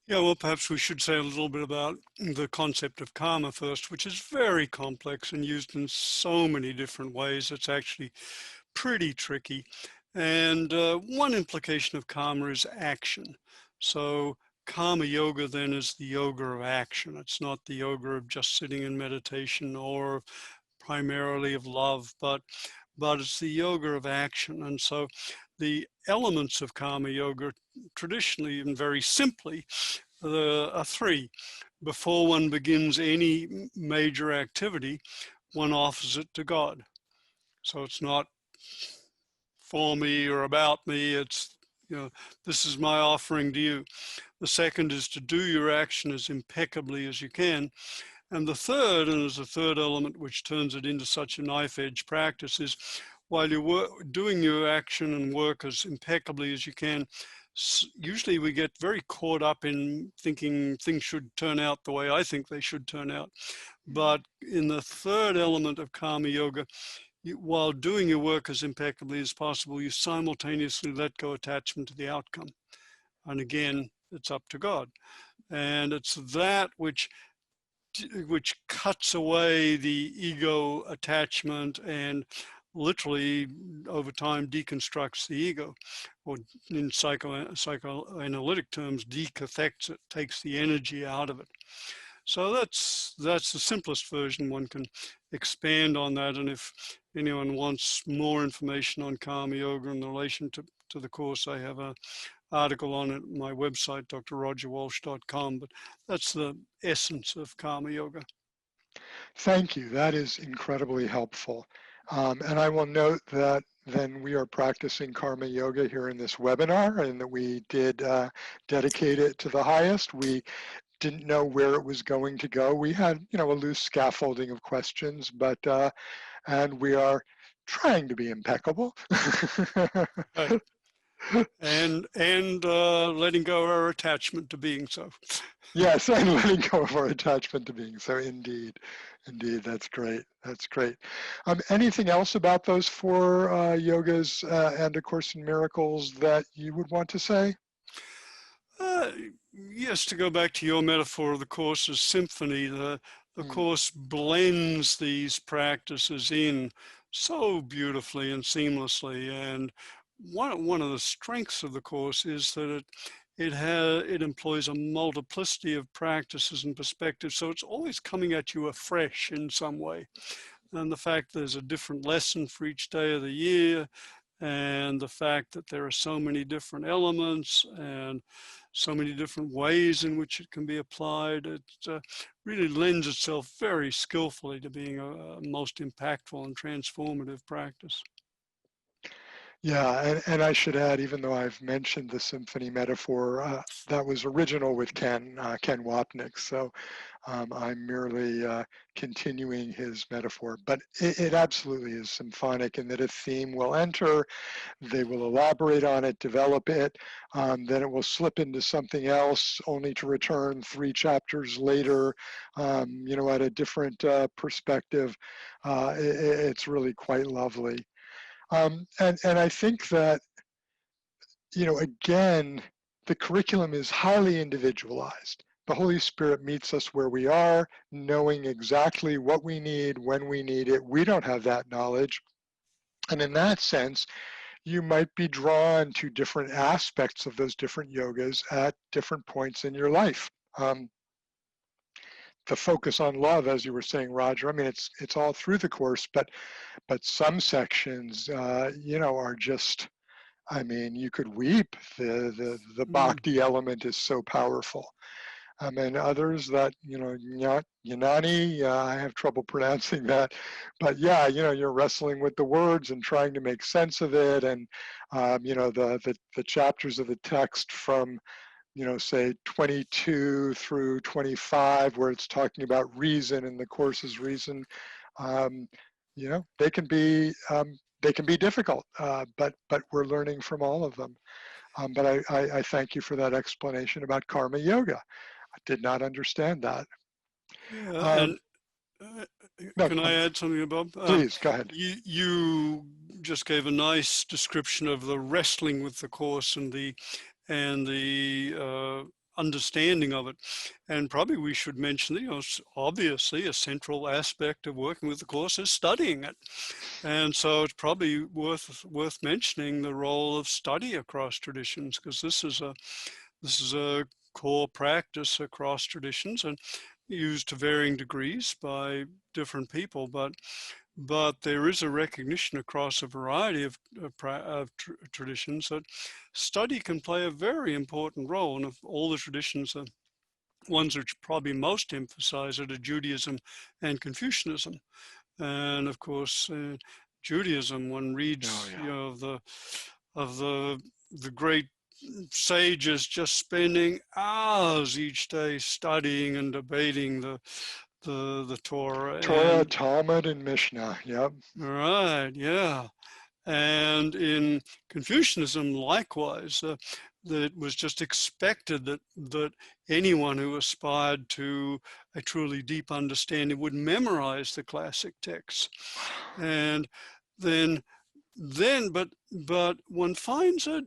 Yeah, well, perhaps we should say a little bit about the concept of karma first, which is very complex and used in so many different ways. It's actually pretty tricky. And one implication of karma is action. So karma yoga then is the yoga of action. It's not the yoga of just sitting in meditation or primarily of love, but it's the yoga of action. And so the elements of karma yoga traditionally and very simply are three. Before one begins any major activity, one offers it to God. So it's not for me or about me, it's, this is my offering to you. The second is to do your action as impeccably as you can. And the third, and there's a third element which turns it into such a knife-edge practice, is while you're doing your action and work as impeccably as you can, usually we get very caught up in thinking things should turn out the way I think they should turn out. But in the third element of karma yoga, while doing your work as impeccably as possible, you simultaneously let go attachment to the outcome. And again, it's up to God. And it's that which cuts away the ego attachment and literally over time deconstructs the ego, or in psychoanalytic terms, decathects it, takes the energy out of it. So that's the simplest version. One can expand on that, and if anyone wants more information on karma yoga in relation to the Course, I have an article on it on my website, drrogerwalsh.com, but that's the essence of karma yoga. Thank you. That is incredibly helpful. And I will note that then we are practicing karma yoga here in this webinar, and that we did dedicate it to the highest. We didn't know where it was going to go. We had, a loose scaffolding of questions, but and we are trying to be impeccable. Right. And letting go of our attachment to being so. Yes, and letting go of our attachment to being so. Indeed, that's great. That's great. Anything else about those four yogas and A Course in Miracles that you would want to say? Yes, to go back to your metaphor of the Course as symphony, the Course blends these practices in so beautifully and seamlessly. And one of the strengths of the Course is that it employs a multiplicity of practices and perspectives. So it's always coming at you afresh in some way. And the fact there's a different lesson for each day of the year, and the fact that there are so many different elements and so many different ways in which it can be applied, it really lends itself very skillfully to being a most impactful and transformative practice. Yeah, and I should add, even though I've mentioned the symphony metaphor, that was original with Ken Wapnick. So I'm merely continuing his metaphor. But it absolutely is symphonic in that a theme will enter, they will elaborate on it, develop it, then it will slip into something else, only to return 3 chapters later, at a different perspective. It's really quite lovely. And I think that, again, the curriculum is highly individualized. The Holy Spirit meets us where we are, knowing exactly what we need, when we need it. We don't have that knowledge. And in that sense, you might be drawn to different aspects of those different yogas at different points in your life. The focus on love, as you were saying, Roger, I mean, it's all through the course, but some sections, are just, I mean, you could weep. The bhakti element is so powerful. And others that, Yanani, I have trouble pronouncing that. But yeah, you're wrestling with the words and trying to make sense of it. And, the chapters of the text from, say 22 through 25, where it's talking about reason and the course's reason, they can be difficult, but we're learning from all of them. But I thank you for that explanation about karma yoga. I did not understand that. Yeah, and No, can I add something, Bob? please, go ahead. You just gave a nice description of the wrestling with the course and the understanding of it. And probably we should mention, obviously a central aspect of working with the course is studying it. And so it's probably worth mentioning the role of study across traditions, because this is a core practice across traditions and used to varying degrees by different people, but there is a recognition across a variety of traditions that study can play a very important role. And of all the traditions, the ones which probably most emphasize it are Judaism and Confucianism. And of course, Judaism, one reads, of the great sages just spending hours each day studying and debating the Torah. Torah, Talmud, and Mishnah. Yep. Right. Yeah. And in Confucianism, likewise, that it was just expected that anyone who aspired to a truly deep understanding would memorize the classic texts. And then but one finds a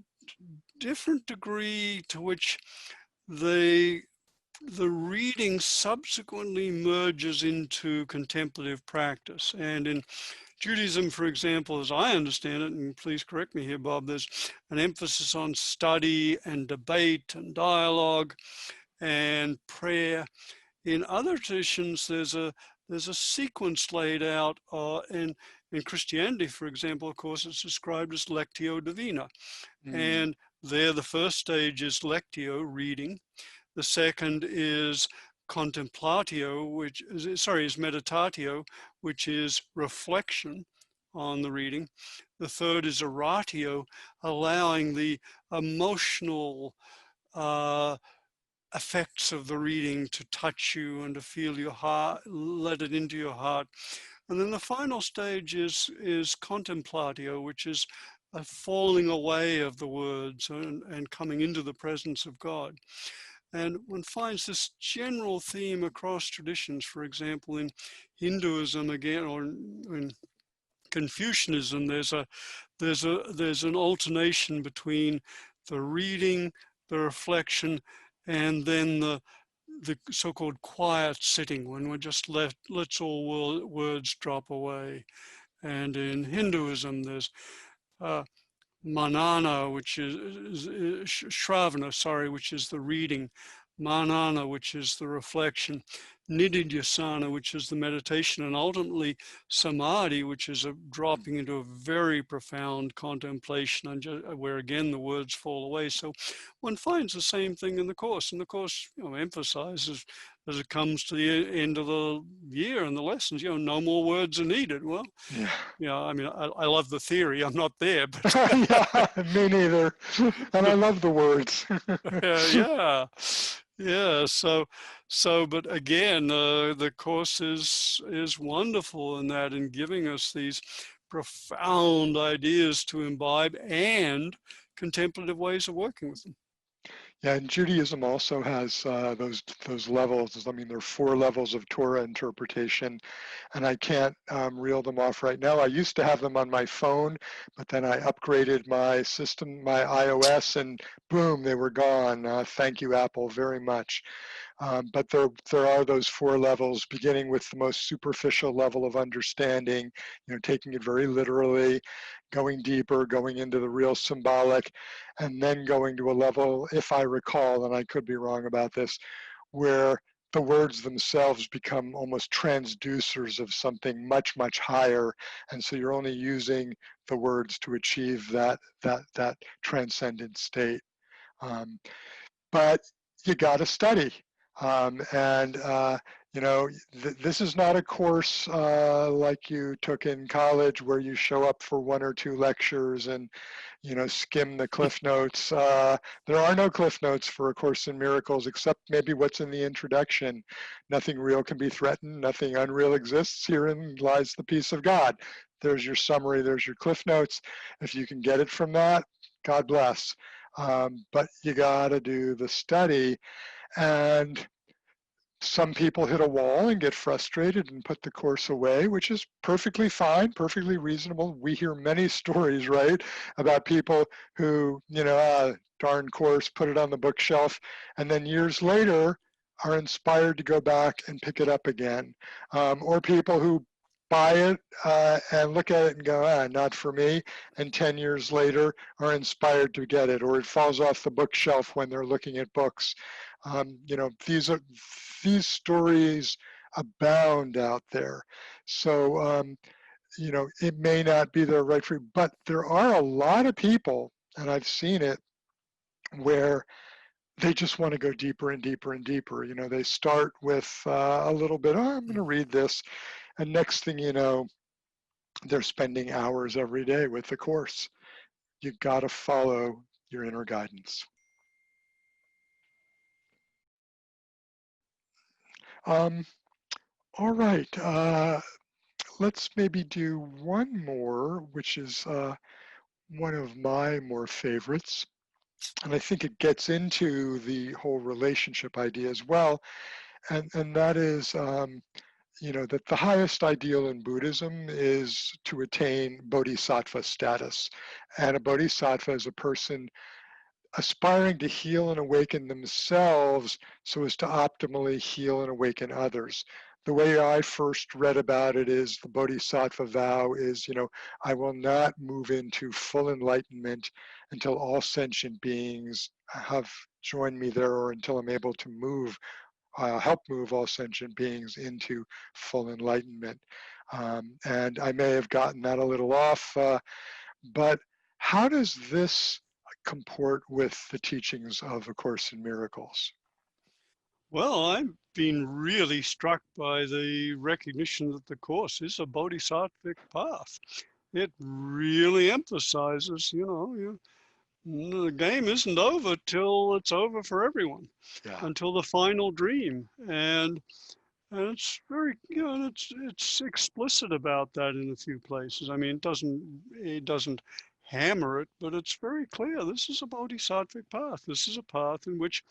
different degree to which the reading subsequently merges into contemplative practice. And in Judaism, for example, as I understand it, and please correct me here, Bob, there's an emphasis on study and debate and dialogue and prayer. In other traditions, there's a sequence laid out. In Christianity, for example, of course, it's described as lectio divina. And there, the first stage is lectio, reading. The second is contemplatio, is meditatio, which is reflection on the reading. The third is oratio, allowing the emotional effects of the reading to touch you and to feel your heart, let it into your heart. And then the final stage is contemplatio, which is a falling away of the words and coming into the presence of God. And one finds this general theme across traditions. For example, in Hinduism again, or in Confucianism, there's an alternation between the reading, the reflection, and then the so-called quiet sitting, when we're just lets all words drop away. And in Hinduism, there's manana, which is shravana, which is the reading, manana, which is the reflection. nididhyasana, which is the meditation, and ultimately samadhi, which is a dropping into a very profound contemplation, and where again the words fall away. So one finds the same thing in the Course. And the Course, emphasizes as it comes to the end of the year and the lessons, no more words are needed. Well, I mean, I love the theory. I'm not there, but yeah, me neither. And I love the words. yeah. So, but again, the Course is wonderful in that, in giving us these profound ideas to imbibe and contemplative ways of working with them. Yeah, and Judaism also has those levels. I mean, there are 4 levels of Torah interpretation, and I can't reel them off right now. I used to have them on my phone, but then I upgraded my system, my iOS, and boom, they were gone. Thank you, Apple, very much. But there are those 4 levels, beginning with the most superficial level of understanding, taking it very literally, going deeper, going into the real symbolic, and then going to a level, if I recall, and I could be wrong about this, where the words themselves become almost transducers of something much, much higher. And so you're only using the words to achieve that transcendent state. But you got to study. This is not a course like you took in college where you show up for 1 or 2 lectures and, skim the cliff notes. There are no cliff notes for A Course in Miracles except maybe what's in the introduction. Nothing real can be threatened. Nothing unreal exists. Herein lies the peace of God. There's your summary. There's your cliff notes. If you can get it from that, God bless. But you got to do the study. And some people hit a wall and get frustrated and put the course away, which is perfectly fine, perfectly reasonable. We hear many stories, right, about people who, darn course, put it on the bookshelf, and then years later are inspired to go back and pick it up again. Or people who buy it and look at it and go, not for me, and 10 years later are inspired to get it, or it falls off the bookshelf when they're looking at books. These stories abound out there. So, it may not be the right for you, but there are a lot of people, and I've seen it, where they just want to go deeper and deeper and deeper. They start with a little bit, I'm going to read this. And next thing you know, they're spending hours every day with the course. You've got to follow your inner guidance. All right, let's maybe do one more, which is one of my more favorites. And I think it gets into the whole relationship idea as well. And that is, that the highest ideal in Buddhism is to attain Bodhisattva status. And a Bodhisattva is a person aspiring to heal and awaken themselves so as to optimally heal and awaken others. The way I first read about it is the Bodhisattva vow is, I will not move into full enlightenment until all sentient beings have joined me there, or until I'm able to help move all sentient beings into full enlightenment. And I may have gotten that a little off, but how does this comport with the teachings of A Course in Miracles? Well, I've been really struck by the recognition that the Course is a bodhisattvic path. It really emphasizes, the game isn't over till it's over for everyone, until the final dream. And it's very, it's explicit about that in a few places. I mean, it doesn't hammer it, but it's very clear. This is a bodhisattvic path. This is a path in which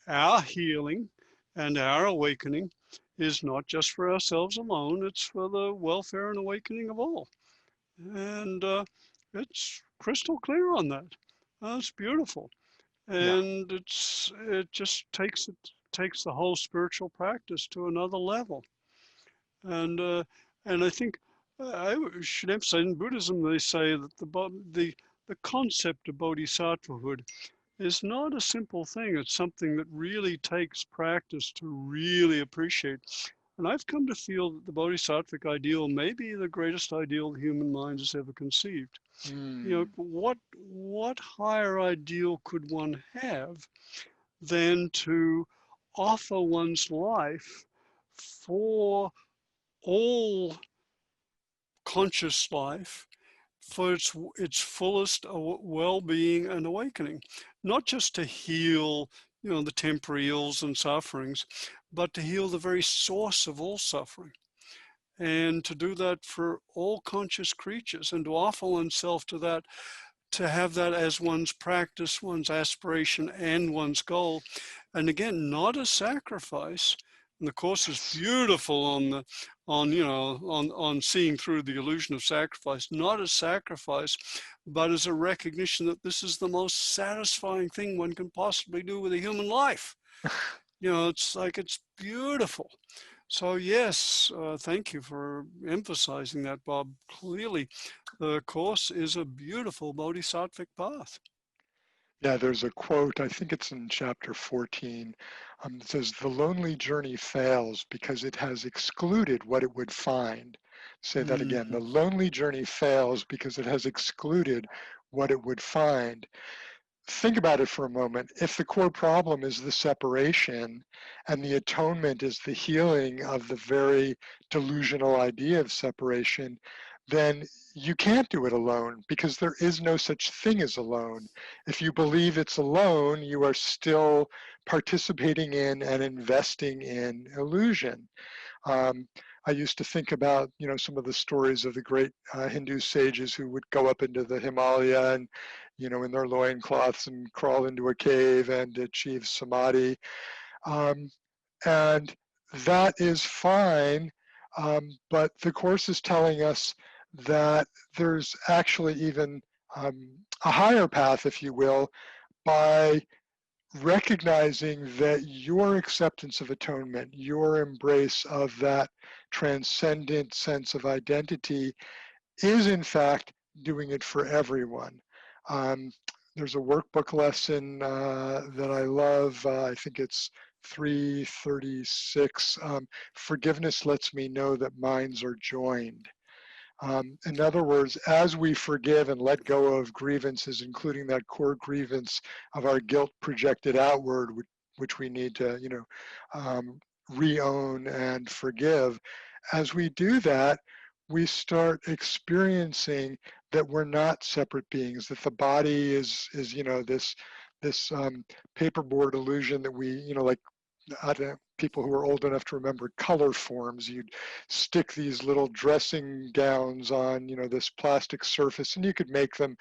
our healing and our awakening is not just for ourselves alone, it's for the welfare and awakening of all. And it's crystal clear on that. It's beautiful. And it just takes the whole spiritual practice to another level. And I think I should emphasize, in Buddhism they say that the concept of bodhisattvahood is not a simple thing. It's something that really takes practice to really appreciate. And I've come to feel that the Bodhisattvic ideal may be the greatest ideal the human mind has ever conceived. You know, what higher ideal could one have than to offer one's life for all conscious life, for its fullest well-being and awakening, not just to heal, you know, the temporary ills and sufferings, but to heal the very source of all suffering, and to do that for all conscious creatures, and to offer oneself to that, to have that as one's practice, one's aspiration, and one's goal. And again, not a sacrifice. And the Course is beautiful on seeing through the illusion of sacrifice, not as sacrifice, but as a recognition that this is the most satisfying thing one can possibly do with a human life. You know, it's like, it's beautiful. So yes, thank you for emphasizing that, Bob. Clearly, the Course is a beautiful bodhisattvic path. Yeah, there's a quote, I think it's in chapter 14, that says, "The lonely journey fails because it has excluded what it would find." Say that again. The lonely journey fails because it has excluded what it would find. Think about it for a moment. If the core problem is the separation and the atonement is the healing of the very delusional idea of separation, then you can't do it alone because there is no such thing as alone. If you believe it's alone, you are still participating in and investing in illusion. I used to think about, you know, some of the stories of the great Hindu sages who would go up into the Himalaya and, you know, in their loincloths and crawl into a cave and achieve samadhi. Um, and that is fine, but the Course is telling us that there's actually even a higher path, if you will, by recognizing that your acceptance of atonement, your embrace of that transcendent sense of identity is in fact doing it for everyone. Um, there's a workbook lesson that I love. I think it's 336. Forgiveness lets me know that minds are joined. In other words, as we forgive and let go of grievances, including that core grievance of our guilt projected outward, which we need to, you know, re-own and forgive, as we do that, we start experiencing that we're not separate beings, that the body is you know, this paperboard illusion that we, you know, like, I don't know, people who are old enough to remember color forms, you'd stick these little dressing gowns on, you know, this plastic surface, and you could make them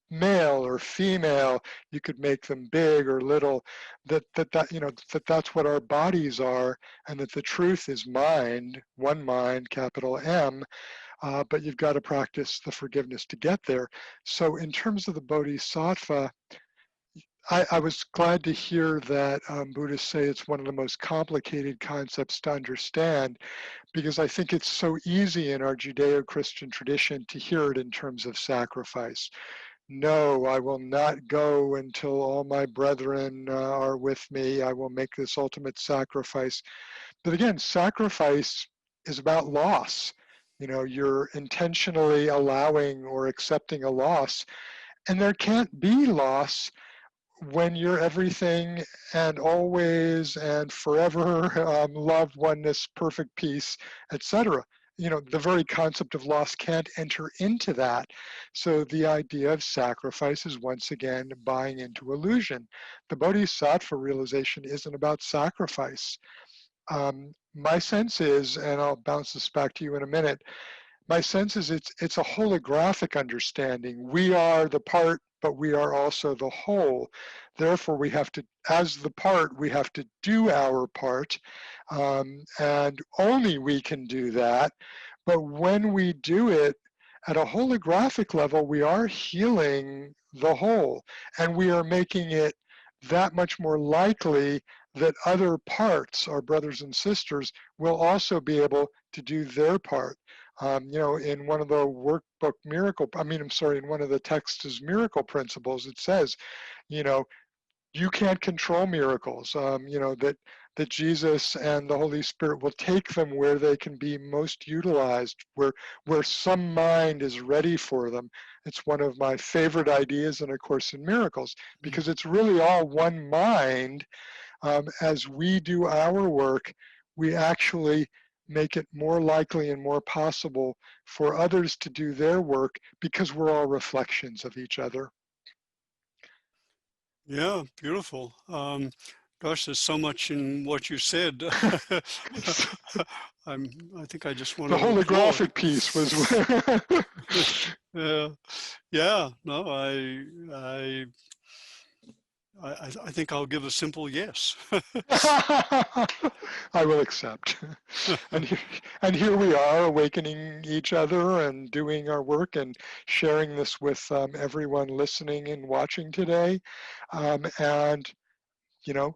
male or female, you could make them big or little, you know, that's what our bodies are, and that the truth is mind, one mind, capital M, but you've got to practice the forgiveness to get there. So in terms of the Bodhisattva, I was glad to hear that Buddhists say it's one of the most complicated concepts to understand, because I think it's so easy in our Judeo-Christian tradition to hear it in terms of sacrifice. No, I will not go until all my brethren are with me. I will make this ultimate sacrifice. But again, sacrifice is about loss. You know, you're intentionally allowing or accepting a loss, and there can't be loss when you're everything and always and forever, love, oneness, perfect peace, etc. You know, the very concept of loss can't enter into that. So the idea of sacrifice is once again buying into illusion. The Bodhisattva realization isn't about sacrifice. My sense is, and I'll bounce this back to you in a minute, my sense is it's a holographic understanding. We are the part, but we are also the whole. Therefore, we have to, as the part, we have to do our part, and only we can do that. But when we do it at a holographic level, we are healing the whole, and we are making it that much more likely that other parts, our brothers and sisters, will also be able to do their part. You know, in one of the workbook in one of the text's miracle principles, it says, you know, you can't control miracles. That Jesus and the Holy Spirit will take them where they can be most utilized, where some mind is ready for them. It's one of my favorite ideas in A Course in Miracles, because it's really all one mind. As we do our work, we actually make it more likely and more possible for others to do their work, because we're all reflections of each other. Yeah, beautiful. Gosh, there's so much in what you said. I think I just want The to applaud. holographic piece was Yeah, yeah. No, I think I'll give a simple yes. I will accept. And here we are, awakening each other and doing our work and sharing this with everyone listening and watching today. And you know,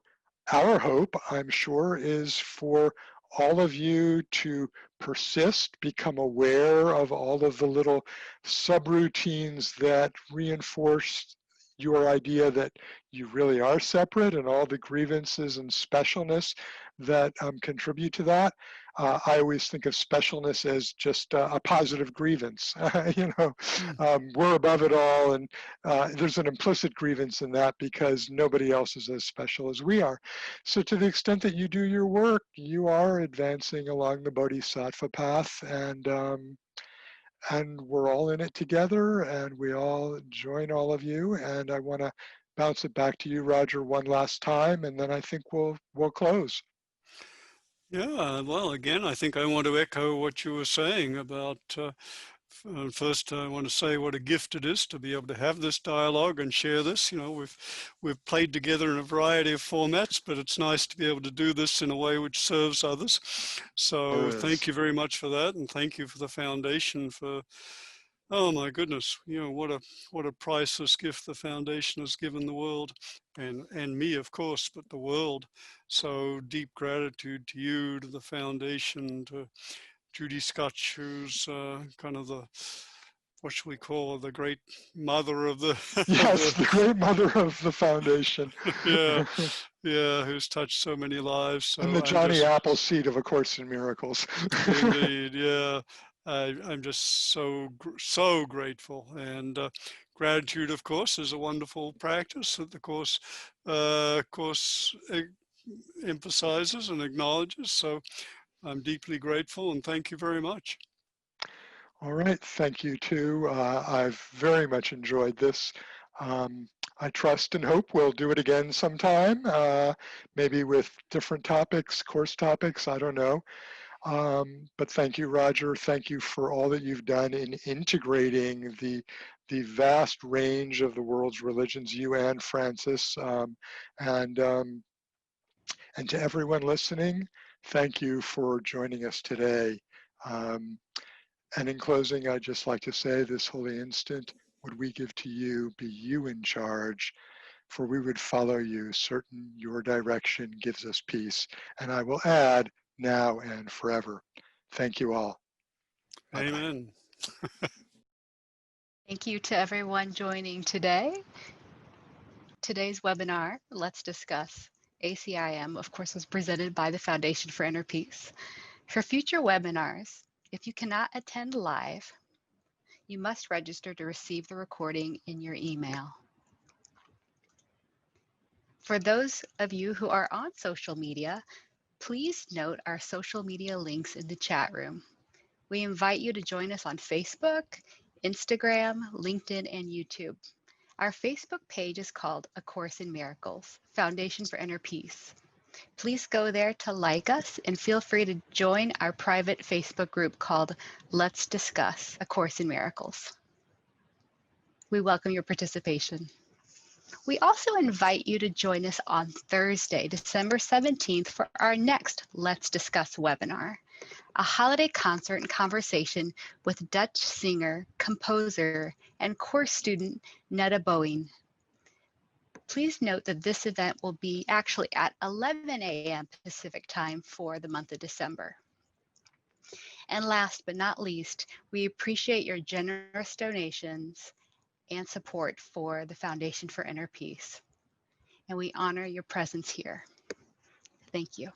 our hope, I'm sure, is for all of you to persist, become aware of all of the little subroutines that reinforce your idea that you really are separate, and all the grievances and specialness that contribute to that. I always think of specialness as just a positive grievance. We're above it all, and there's an implicit grievance in that, because nobody else is as special as we are. So to the extent that you do your work, you are advancing along the Bodhisattva path, and we're all in it together, and we all join all of you. And I want to bounce it back to you, Roger, one last time, and then I think we'll close. Yeah, well, again, I think I want to echo what you were saying about first, I want to say what a gift it is to be able to have this dialogue and share this. We've played together in a variety of formats, but it's nice to be able to do this in a way which serves others. So thank you very much for that, and thank you for the foundation for. Oh my goodness! What a priceless gift the foundation has given the world, and me, of course, but the world. So deep gratitude to you, to the foundation, to Judy Scotch, who's kind of what should we call her, the great mother of the, Yes, the great mother of the foundation. yeah, yeah, who's touched so many lives. And So the I'm Johnny just, Appleseed of A Course in Miracles. indeed, yeah, I'm just so grateful. And gratitude, of course, is a wonderful practice that the course emphasizes and acknowledges. So I'm deeply grateful, and thank you very much. All right, thank you too. I've very much enjoyed this. I trust and hope we'll do it again sometime, maybe with different topics, course topics, I don't know. But thank you, Roger. Thank you for all that you've done in integrating the vast range of the world's religions, you and Francis. And to everyone listening, thank you for joining us today. Um, and in closing, I'd just like to say, this holy instant, would we give to you, be you in charge, for we would follow you, certain your direction gives us peace. And I will add, now and forever. Thank you all. Bye-bye. Amen. Thank you to everyone joining today. Today's webinar, Let's Discuss ACIM, of course, was presented by the Foundation for Inner Peace. For future webinars, if you cannot attend live, you must register to receive the recording in your email. For those of you who are on social media, please note our social media links in the chat room. We invite you to join us on Facebook, Instagram, LinkedIn, and YouTube. Our Facebook page is called A Course in Miracles, Foundation for Inner Peace. Please go there to like us, and feel free to join our private Facebook group called Let's Discuss A Course in Miracles. We welcome your participation. We also invite you to join us on Thursday, December 17th, for our next Let's Discuss webinar, a holiday concert and conversation with Dutch singer, composer, and course student Netta Boeing. Please note that this event will be actually at 11 a.m. Pacific time for the month of December. And last but not least, we appreciate your generous donations and support for the Foundation for Inner Peace. and we honor your presence here. Thank you.